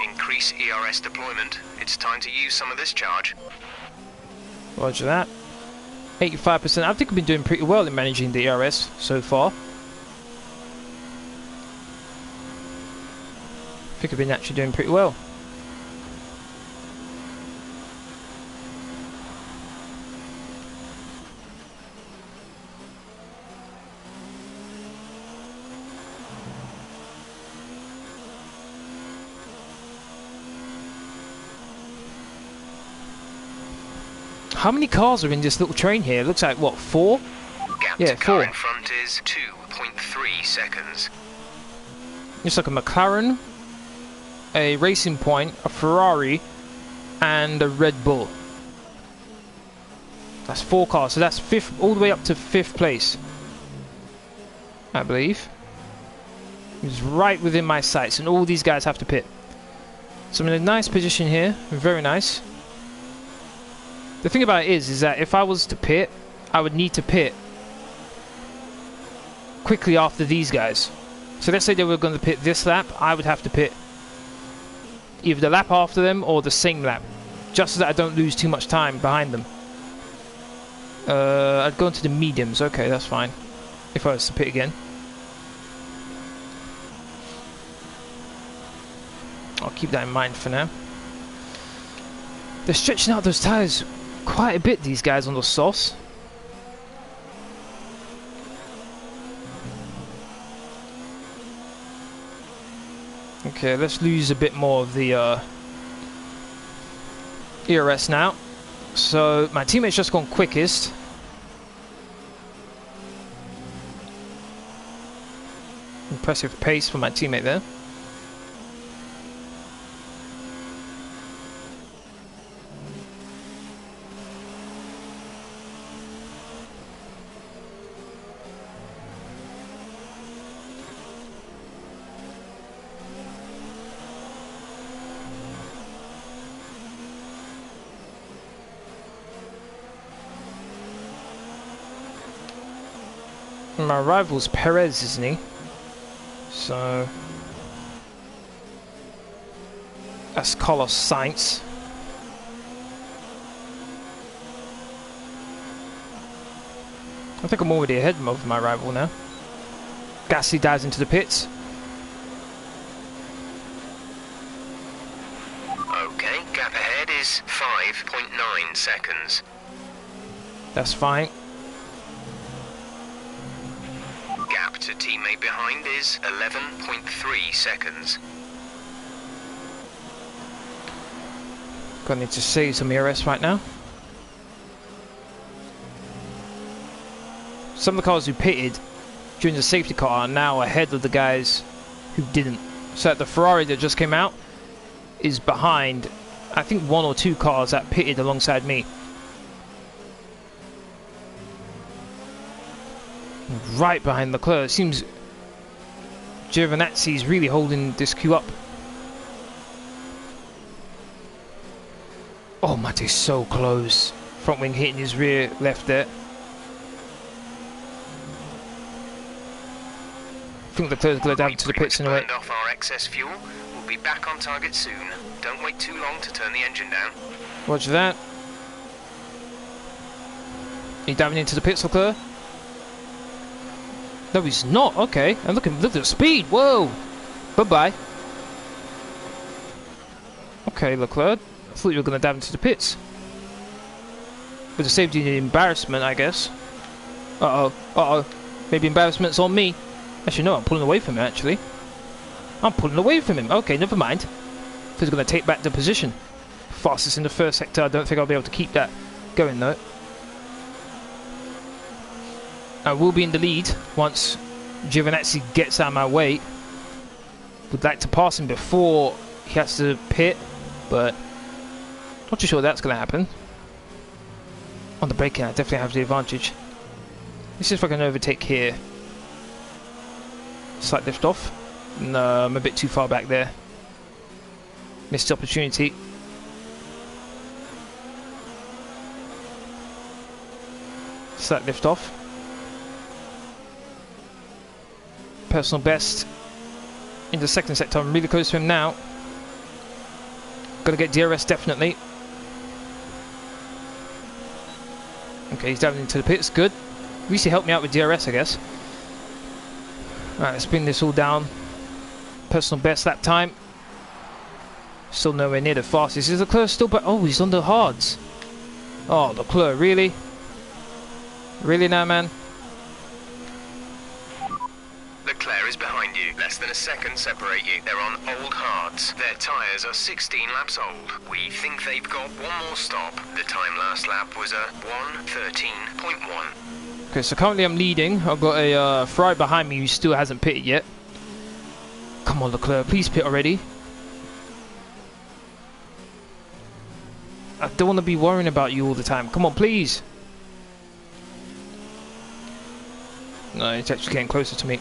Increase ERS deployment. It's time to use some of this charge. Roger that. 85%. I think I've been doing pretty well in managing the ERS so far. I think I've been actually doing pretty well. How many cars are in this little train here? It looks like, what, 4? Gap Yeah, to car 4. in front is 2.3 seconds. It's like a McLaren, a Racing Point, a Ferrari, and a Red Bull. That's 4 cars, so that's 5th, all the way up to 5th place, I believe. It's right within my sights, and all these guys have to pit. So I'm in a nice position here, very nice. The thing about it is that if I was to pit, I would need to pit quickly after these guys. So let's say they were going to pit this lap, I would have to pit either the lap after them or the same lap, just so that I don't lose too much time behind them. I'd go into the mediums, okay, that's fine, if I was to pit again. I'll keep that in mind for now. They're stretching out those tyres quite a bit, these guys on the softs. Okay, let's lose a bit more of the ERS now. So my teammate's just gone quickest. Impressive pace for my teammate there. My rival's Perez, isn't he? So that's Carlos Sainz. I think I'm already ahead of my rival now. Gasly dives into the pits. Okay, gap ahead is 5.9 seconds. That's fine. Gap to teammate behind is 11.3 seconds. Gonna need to save some ERS right now. Some of the cars who pitted during the safety car are now ahead of the guys who didn't. So the Ferrari that just came out is behind, I think, 1 or 2 cars that pitted alongside me. Right behind Leclerc. It seems Giovanzzi is really holding this queue up. Oh, Mate's so close. Front wing hitting his rear left there. think Leclerc's going down to the pits in a way. Burned off our excess fuel. We'll be back on target soon. Don't wait too long to turn the engine down. Roger that. He diving into the pits, Leclerc? No, he's not. Okay. And look at the speed. Whoa. Bye-bye. Okay, Leclerc. I thought you were going to dive into the pits. With the safety and embarrassment, I guess. Uh-oh. Uh-oh. Maybe embarrassment's on me. Actually, no, I'm pulling away from him, actually. I'm pulling away from him. Okay, never mind. He's going to take back the position. Fastest in the first sector. I don't think I'll be able to keep that going, though. I will be in the lead once Giovanzzi gets out of my way. Would like to pass him before he has to pit, but not too sure that's going to happen. On the braking, I definitely have the advantage. Let's see if I can overtake here. Slight lift off. No, I'm a bit too far back there. Missed the opportunity. Slight lift off. Personal best in the second sector. I'm really close to him now. Gotta get DRS definitely. Okay, he's diving into the pits. Good. At least he helped me out with DRS, I guess. Alright, let's bring this all down. Personal best lap time. Still nowhere near the fastest. Is Leclerc still back? Oh, he's on the hards. Oh, Leclerc, really? Really now, man? Leclerc is behind you. Less than a second separate you. They're on old hards. Their tyres are 16 laps old. We think they've got one more stop. The time last lap was a 1:13.1. Okay, so currently I'm leading. I've got a Ferrari behind me who still hasn't pitted yet. Come on, Leclerc, please pit already. I don't want to be worrying about you all the time. Come on, please. No, it's actually getting closer to me.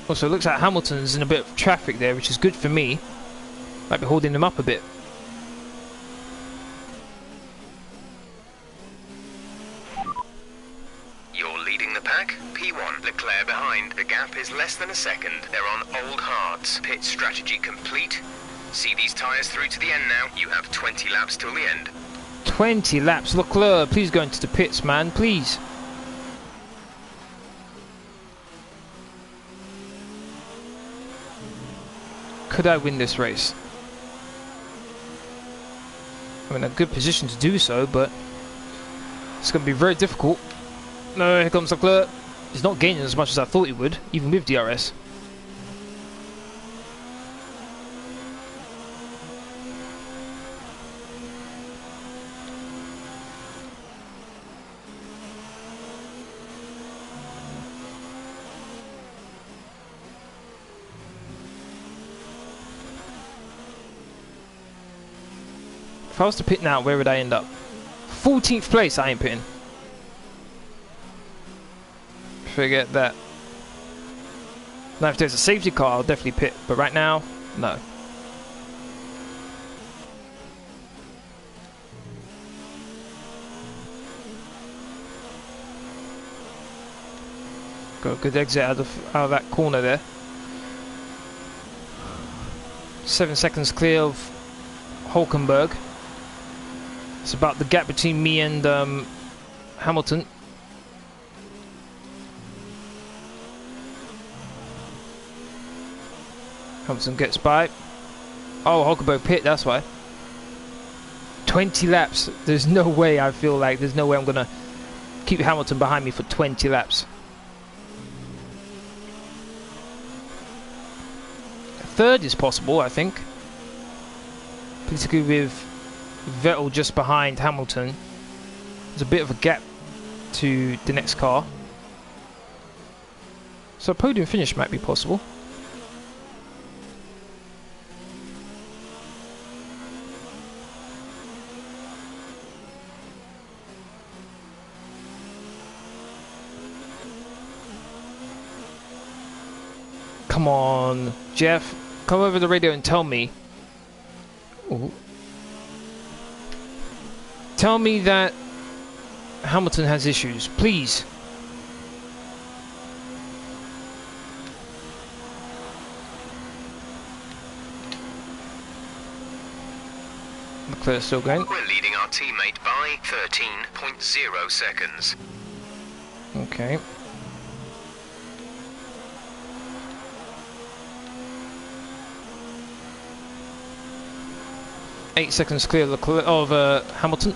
Also, it looks like Hamilton's in a bit of traffic there, which is good for me. Might be holding them up a bit. You're leading the pack. P1. Leclerc behind. The gap is less than a second. They're on old hards. Pit strategy complete. See these tyres through to the end now. You have 20 laps till the end. 20 laps. Leclerc, please go into the pits, man. Please. Could I win this race? I'm in a good position to do so, but it's going to be very difficult. No, here comes Leclerc. He's not gaining as much as I thought he would, even with DRS. If I was to pit now, where would I end up? 14th place, I ain't pitting. Forget that. Now if there's a safety car, I'll definitely pit. But right now, no. Got a good exit out of that corner there. 7 seconds clear of Hulkenberg. It's about the gap between me and Hamilton. Hamilton gets by. Oh, Hulkenberg pit, that's why. 20 laps. There's no way, I feel like, there's no way I'm going to keep Hamilton behind me for 20 laps. Third is possible, I think. Particularly with Vettel just behind Hamilton. There's a bit of a gap to the next car. So a podium finish might be possible. Come on, Jeff. Come over the radio and tell me. Ooh. Tell me that Hamilton has issues, please. Leclerc still going. We're leading our teammate by 13.0 seconds. Okay. Eight seconds clear of Hamilton.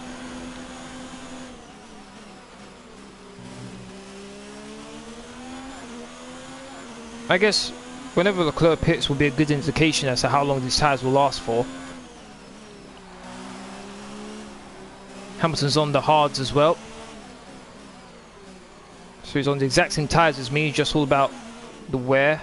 I guess whenever Leclerc pits will be a good indication as to how long these tyres will last for. Hamilton's on the hards as well. So he's on the exact same tyres as me, just all about the wear.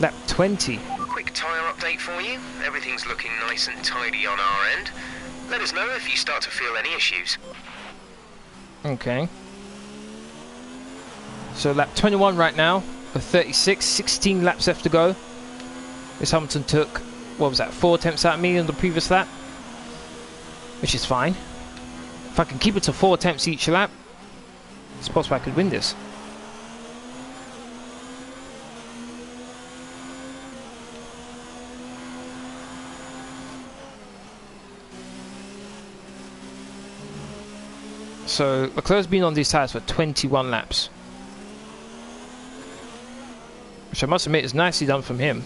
Lap 20. Quick tyre update for you. Everything's looking nice and tidy on our end. Let us know if you start to feel any issues. Okay. So lap 21 right now of 36, 16 laps left to go. This Hamilton took, what was that, 4 attempts at me on the previous lap, which is fine. If I can keep it to 4 attempts each lap, it's possible I could win this. So Leclerc's been on these tyres for 21 laps, which I must admit is nicely done from him.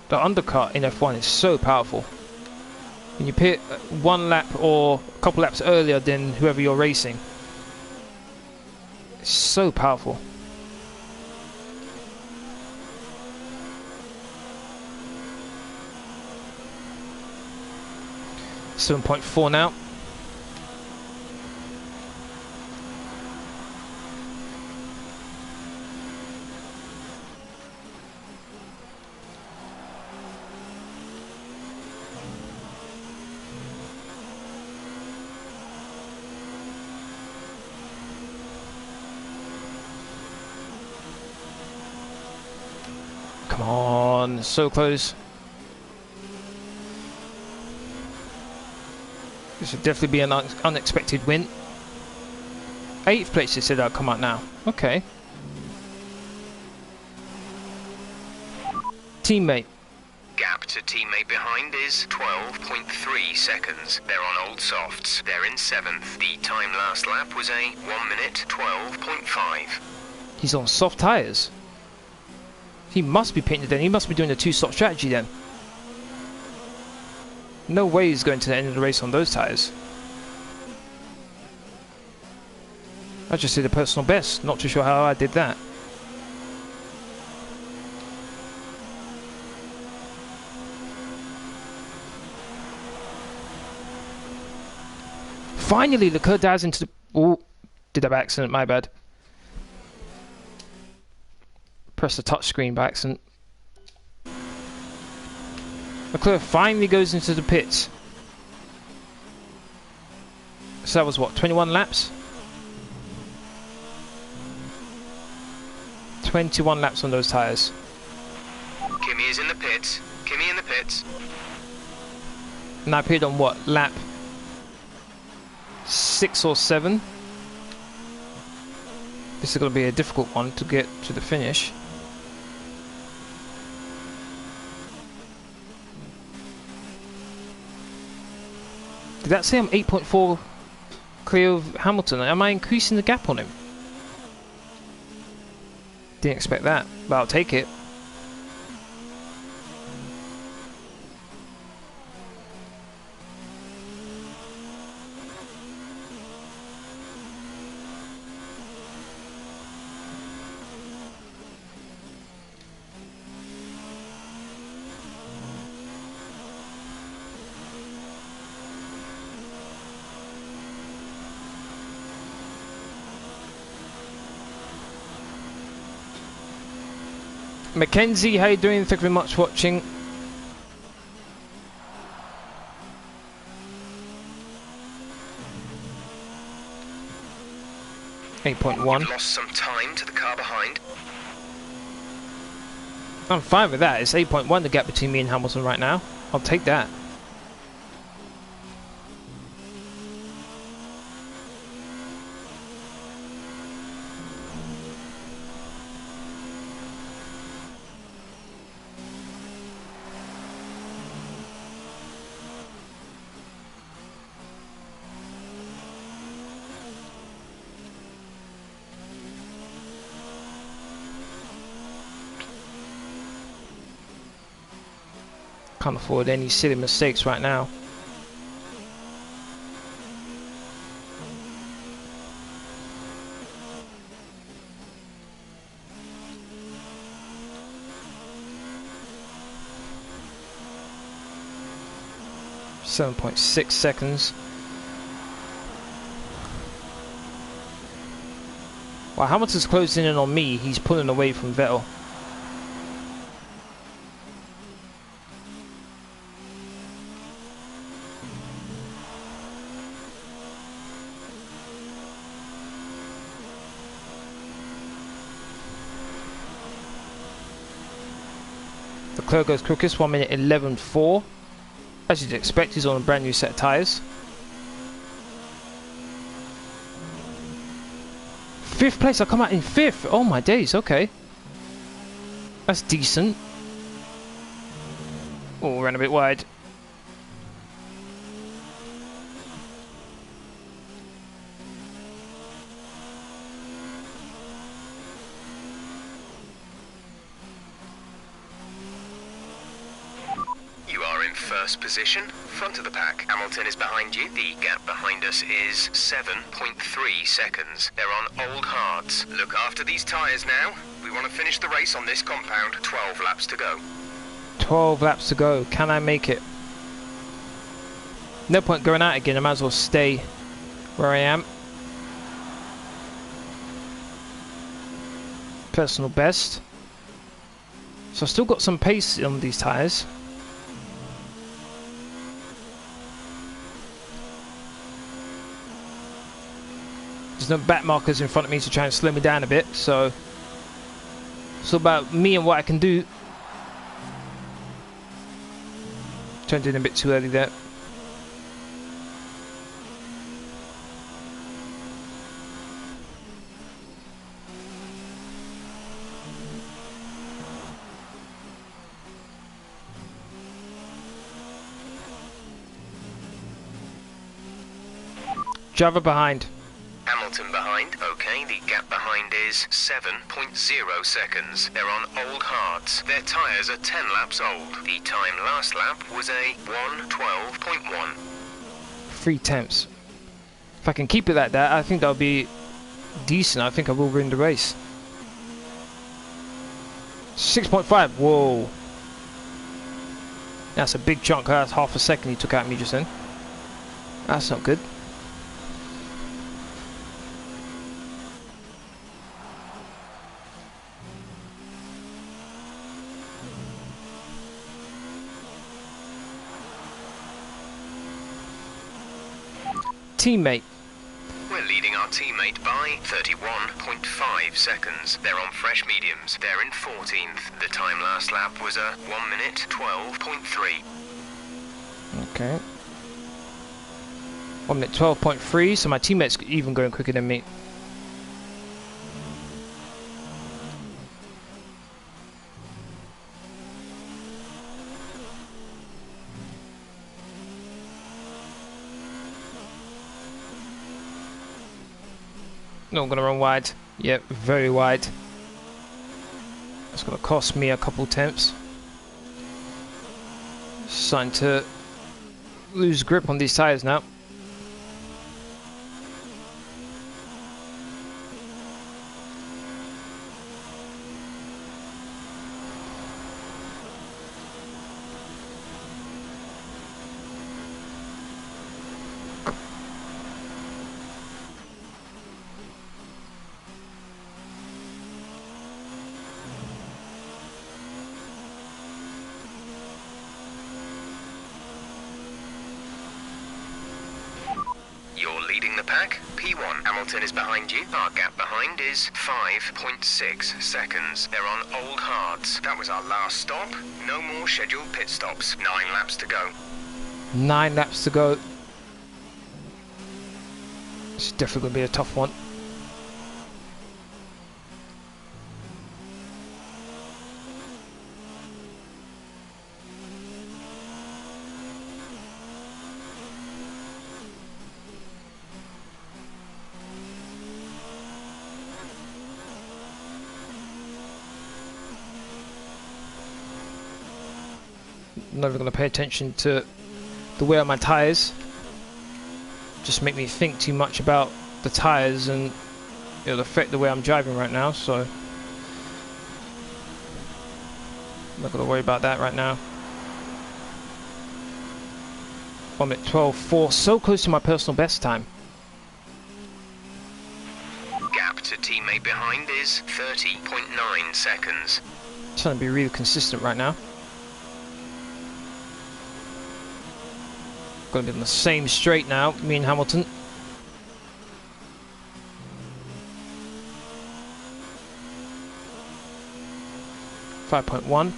The undercut in F1 is so powerful. When you pit 1 lap or a couple laps earlier than whoever you're racing, it's so powerful. .4 now. Come on, so close. This would definitely be an unexpected win. 8th place, they said I'll come out now. Okay. Teammate. Gap to teammate behind is 12.3 seconds. They're on old softs. They're in 7th. The time last lap was a 1 minute 12.5. He's on soft tyres. He must be painted then. He must be doing a 2-stop strategy then. No way he's going to the end of the race on those tyres. I just did a personal best. Not too sure how I did that. Finally, Leclerc dives into the... Oh, did that by accident, my bad. Press the touchscreen by accident. Leclerc finally goes into the pits. So that was what, 21 laps? 21 laps on those tyres. Kimi is in the pits. Kimi in the pits. And I appeared on what, lap 6 or 7? This is going to be a difficult one to get to the finish. Did that say I'm 8.4 clear of Hamilton? Am I increasing the gap on him? Didn't expect that, but I'll take it. Mackenzie, how you doing? Thank you very much for watching. 8.1. You've lost some time to the car behind. I'm fine with that. It's 8.1 the gap between me and Hamilton right now. I'll take that. Can't afford any silly mistakes right now. .6 seconds. While Hamilton's closing in on me, he's pulling away from Vettel. Leclerc goes quickest, 1 minute 11.4. As you'd expect, he's on a brand new set of tyres. 5th place, I come out in 5th. Oh my days, okay. That's decent. Oh, ran a bit wide. First position, front of the pack. Hamilton is behind you. The gap behind us is 7.3 seconds. They're on old hards. Look after these tyres now. We want to finish the race on this compound. 12 laps to go. 12 laps to go. Can I make it? No point going out again. I might as well stay where I am. Personal best. So I've still got some pace on these tyres. There's no back markers in front of me to try and slow me down a bit, so it's all about me and what I can do. Turned in a bit too early there. Driver behind. Hamilton behind. Okay, the gap behind is 7.0 seconds. They're on old hards. Their tyres are 10 laps old. The time last lap was a 1:12.1. 3 tenths. If I can keep it like that, I think that'll be decent. I think I will win the race. 6.5. Whoa. That's a big chunk. That's half a second he took out me just then. That's not good. Teammate. We're leading our teammate by 31.5 seconds. They're on fresh mediums. They're in 14th. The time last lap was a 1 minute 12.3. Okay. 1 minute 12.3, so my teammate's even going quicker than me. No, I'm going to run wide. Yep, very wide. That's going to cost me a couple tenths. Starting to lose grip on these tyres now. P1. Hamilton is behind you. Our gap behind is 5.6 seconds. They're on old hards. That was our last stop. No more scheduled pit stops. 9 laps to go. 9 laps to go. It's definitely going to be a tough one. Not even going to pay attention to the wear of my tyres. Just make me think too much about the tyres, and it'll affect the way I'm driving right now, so I'm not going to worry about that right now. 1 minute 12.4, so close to my personal best time. Gap to teammate behind is 30.9 seconds. Trying to be really consistent right now. Going to be on the same straight now, me and Hamilton. .1.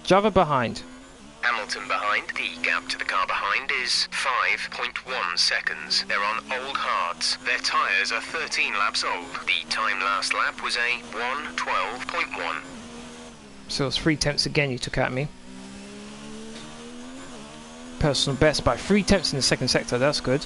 Java behind. Hamilton behind. The gap to the car behind is 5.1 seconds. They're on old hards. Their tyres are 13 laps old. The time last lap was a 1:12.1. So it's 3/10 again you took out me. Personal best by 3/10 in the second sector, that's good.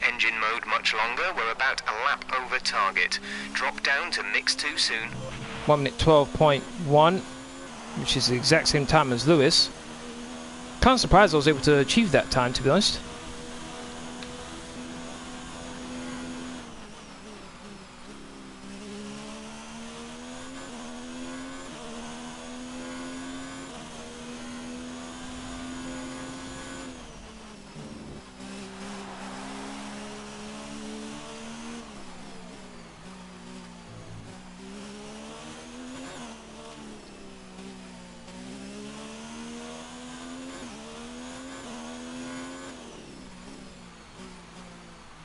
Engine mode much longer. We're about a lap over target. Drop down to mix 2 soon. 1 minute 12.1, which is the exact same time as Lewis. Kind of surprised I was able to achieve that time, to be honest.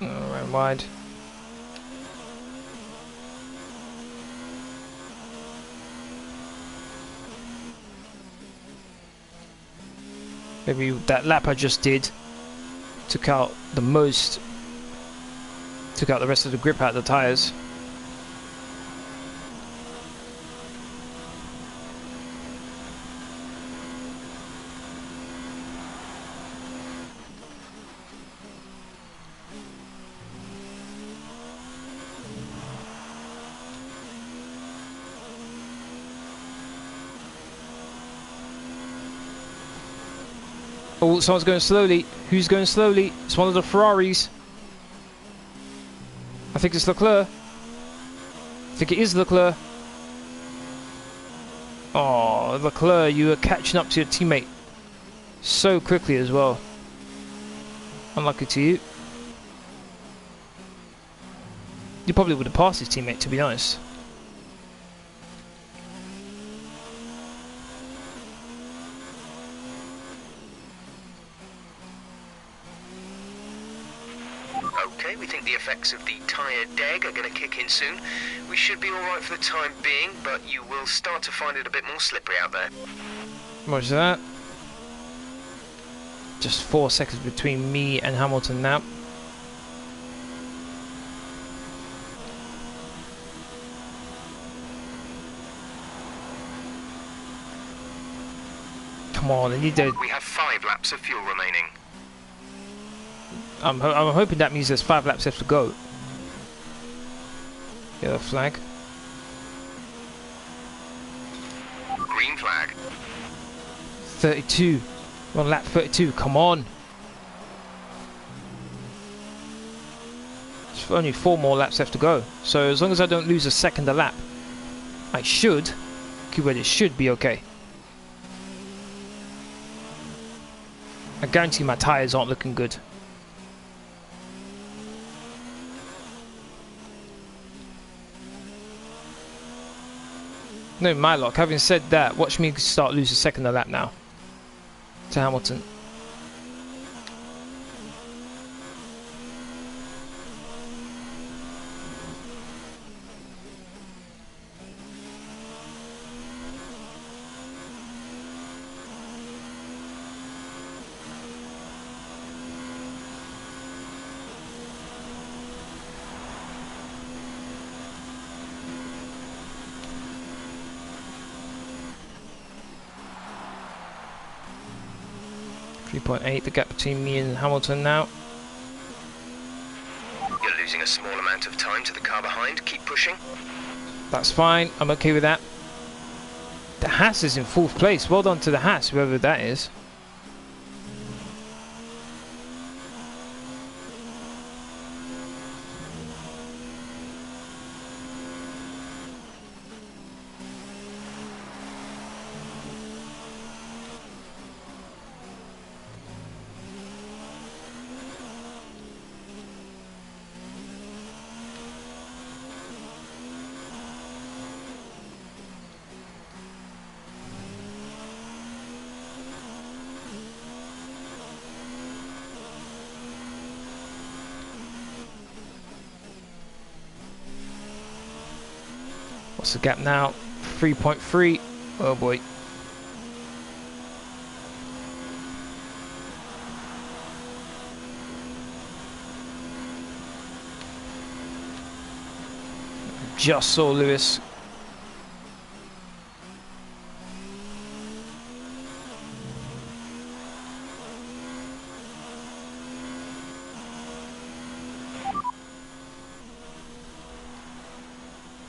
Ran wide. Maybe that lap I just did took out the rest of the grip out of the tyres. Oh, someone's going slowly. Who's going slowly? It's one of the Ferraris. I think it's Leclerc. I think it is Leclerc. Oh, Leclerc, you were catching up to your teammate so quickly as well. Unlucky to you. You probably would have passed his teammate, to be honest. Okay, we think the effects of the tyre deg are going to kick in soon. We should be alright for the time being, but you will start to find it a bit more slippery out there. What's that? Just 4 seconds between me and Hamilton now. Come on, I need to... We have 5 laps of fuel remaining. I'm hoping that means there's 5 laps left to go. Yellow flag. Green flag. 32. We're on lap 32. Come on. There's only 4 more laps left to go. So as long as I don't lose a second a lap, I should. Keyword is should be okay. I guarantee my tyres aren't looking good. No, my luck. Having said that, watch me start losing second a lap now to Hamilton. .8, the gap between me and Hamilton now. You're losing a small amount of time to the car behind. Keep pushing. That's fine. I'm okay with that. The Haas is in 4th place. Well done to the Haas, whoever that is. What's the gap now? 3.3. Oh boy. Just saw Lewis.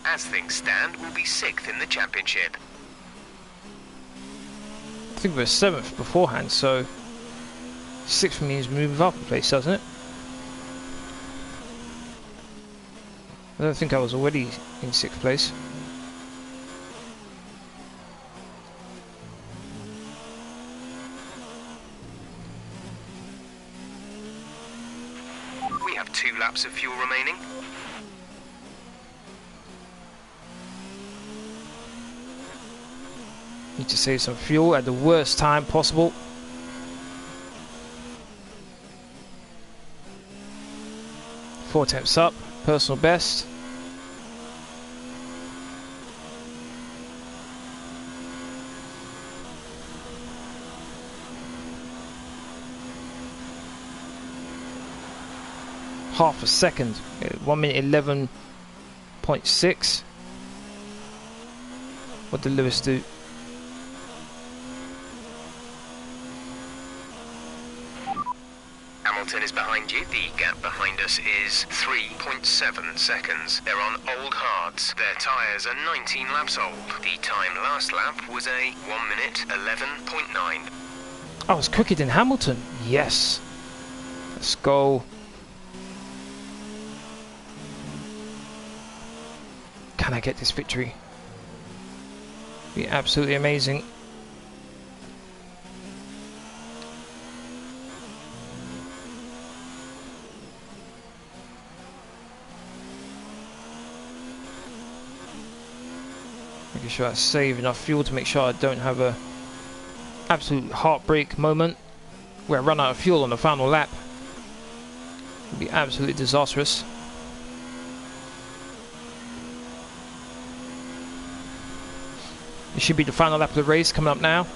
As things stand, we'll be 6th in the championship. I think we were 7th beforehand, so 6th means move up a place, doesn't it? I don't think I was already in 6th place. We have 2 laps of fuel remaining. Need to save some fuel at the worst time possible. Four attempts up, personal best. Half a second, 1 minute 11.6. What did Lewis do? Hamilton is behind you. The gap behind us is 3.7 seconds. They're on old hards. Their tyres are 19 laps old. The time last lap was a 1 minute 11.9. I was quicker than Hamilton. Yes. Let's go. Can I get this victory? Be absolutely amazing. Making sure I save enough fuel to make sure I don't have a absolute heartbreak moment where I run out of fuel on the final lap. It would be absolutely disastrous. It should be the final lap of the race coming up now.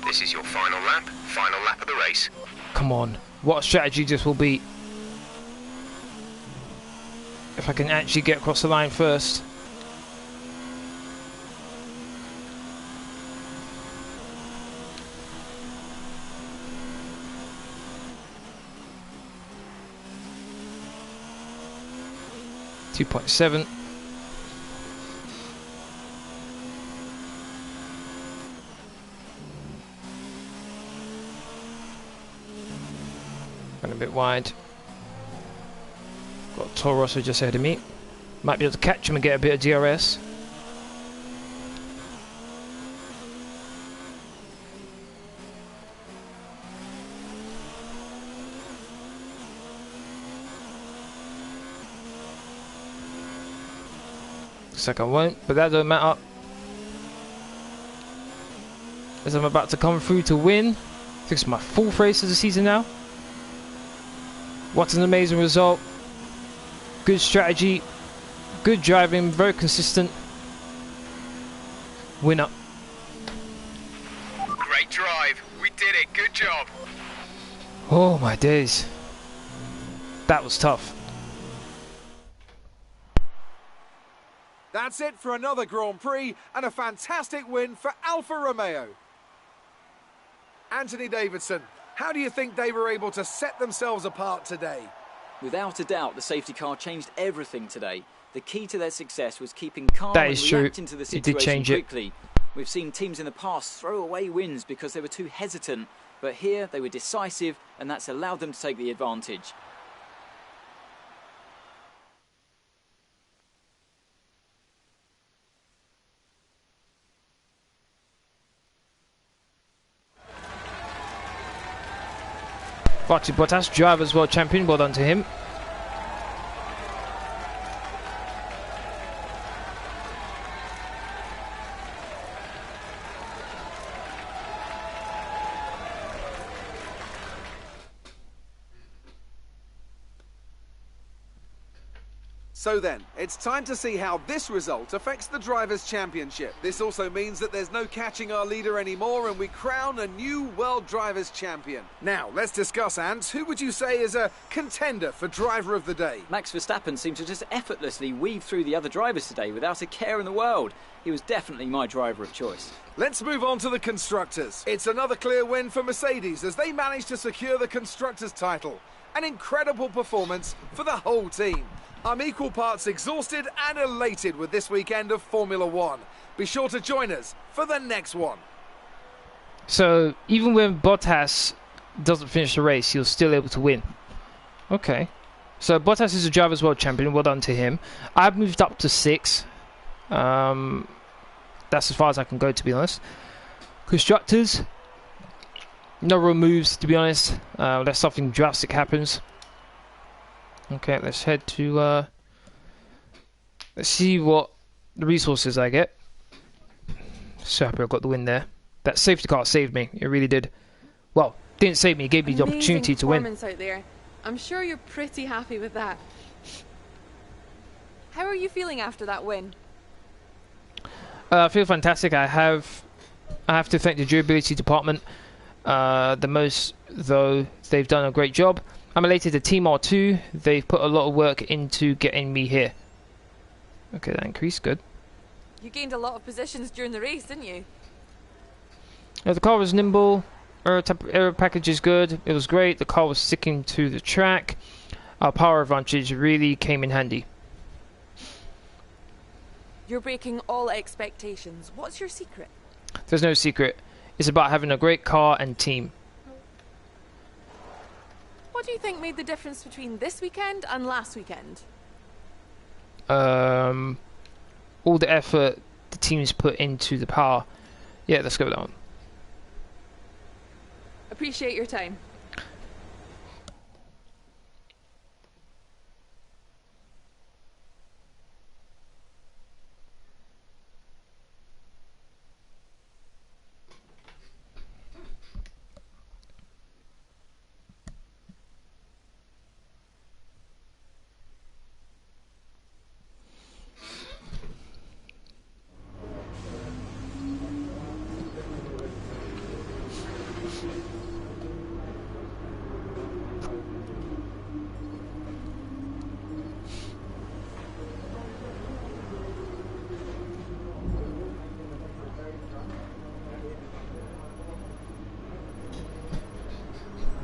This is your final lap of the race. Come on, what a strategy this will be. If I can actually get across the line first. .7. Went a bit wide. Got Toro Rosso just ahead of me. Might be able to catch him and get a bit of DRS. Looks like I won't, but that don't matter. As I'm about to come through to win. This is my 4th race of the season now. What an amazing result. Good strategy. Good driving. Very consistent. Winner. Great drive. We did it. Good job. Oh my days. That was tough. That's it for another Grand Prix and a fantastic win for Alfa Romeo. Anthony Davidson, how do you think they were able to set themselves apart today? Without a doubt, the safety car changed everything today. The key to their success was keeping calm and reacting to the situation quickly. We've seen teams in the past throw away wins because they were too hesitant, but here they were decisive, and that's allowed them to take the advantage. Valtteri Bottas, Drivers' World Champion, well done to him. So then, it's time to see how this result affects the Drivers' Championship. This also means that there's no catching our leader anymore and we crown a new World Drivers' Champion. Now, let's discuss, Ant. Who would you say is a contender for Driver of the Day? Max Verstappen seemed to just effortlessly weave through the other drivers today without a care in the world. He was definitely my driver of choice. Let's move on to the Constructors. It's another clear win for Mercedes as they managed to secure the Constructors' title. An incredible performance for the whole team. I'm equal parts exhausted and elated with this weekend of Formula One. Be sure to join us for the next one. So, even when Bottas doesn't finish the race, he's still able to win. Okay. So, Bottas is a Drivers' World Champion. Well done to him. I've moved up to 6. That's as far as I can go, to be honest. Constructors. No real moves, to be honest. Unless something drastic happens. Okay, let's head to, let's see what the resources I get. So happy I got the win there. That safety car saved me, it really did. Well, didn't save me, it gave me the opportunity to win. Out there. I'm sure you're pretty happy with that. How are you feeling after that win? I feel fantastic. I have to thank the durability department the most, though they've done a great job. I'm elated to Team R2. They've put a lot of work into getting me here. Okay, that increased. Good. You gained a lot of positions during the race, didn't you? The car was nimble. Aero package is good. It was great. The car was sticking to the track. Our power advantage really came in handy. You're breaking all expectations. What's your secret? There's no secret. It's about having a great car and team. What do you think made the difference between this weekend and last weekend? All the effort the teams put into the power. Yeah, let's go with that one. Appreciate your time.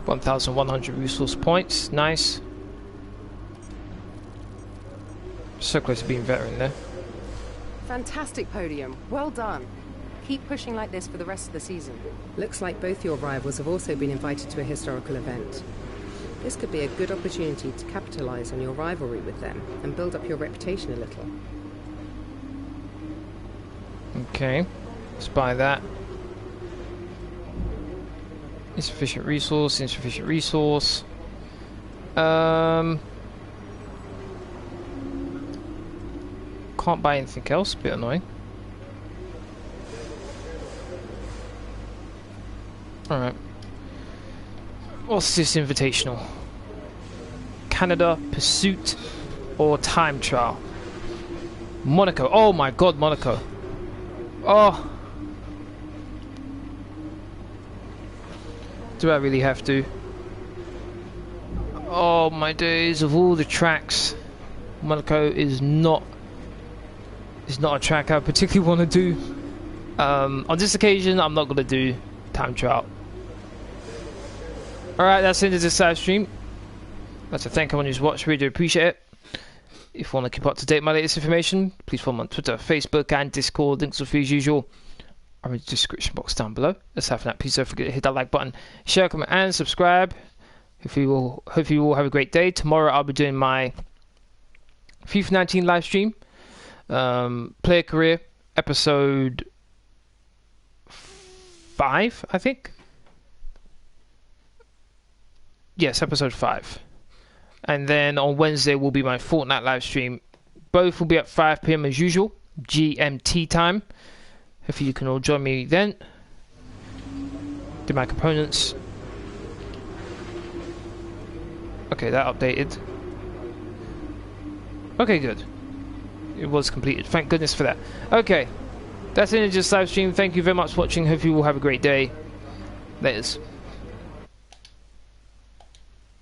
$1,100 resource points, nice. So close to being veteran there. Fantastic podium, well done. Keep pushing like this for the rest of the season. Looks like both your rivals have also been invited to a historical event. This could be a good opportunity to capitalize on your rivalry with them and build up your reputation a little. Okay, let's buy that. Insufficient resource, insufficient resource. Can't buy anything else, bit annoying. Alright. What's this invitational? Canada, Pursuit, or Time Trial? Monaco. Oh my god, Monaco. Oh. Do I really have to? Oh my days, of all the tracks, Monaco is not a track I particularly want to do. On this occasion, I'm not going to do Time Trial. Alright, that's the end of this live stream. That's a thank everyone who's watched, really do appreciate it. If you want to keep up to date with my latest information, please follow me on Twitter, Facebook and Discord. Links will be as usual are in the description box down below. Let's have that. Please don't forget to hit that like button, share, comment and subscribe. Hope you all have a great day. Tomorrow I'll be doing my FIFA 19 live stream. Player Career, episode 5, I think. Yes, episode 5. And then on Wednesday will be my Fortnite live stream. Both will be at 5 PM as usual, GMT time. Hopefully you can all join me then. Do my components. Okay, that updated. Okay, good. It was completed. Thank goodness for that. Okay, that's the end of this live stream. Thank you very much for watching. Hope you all have a great day. Laters.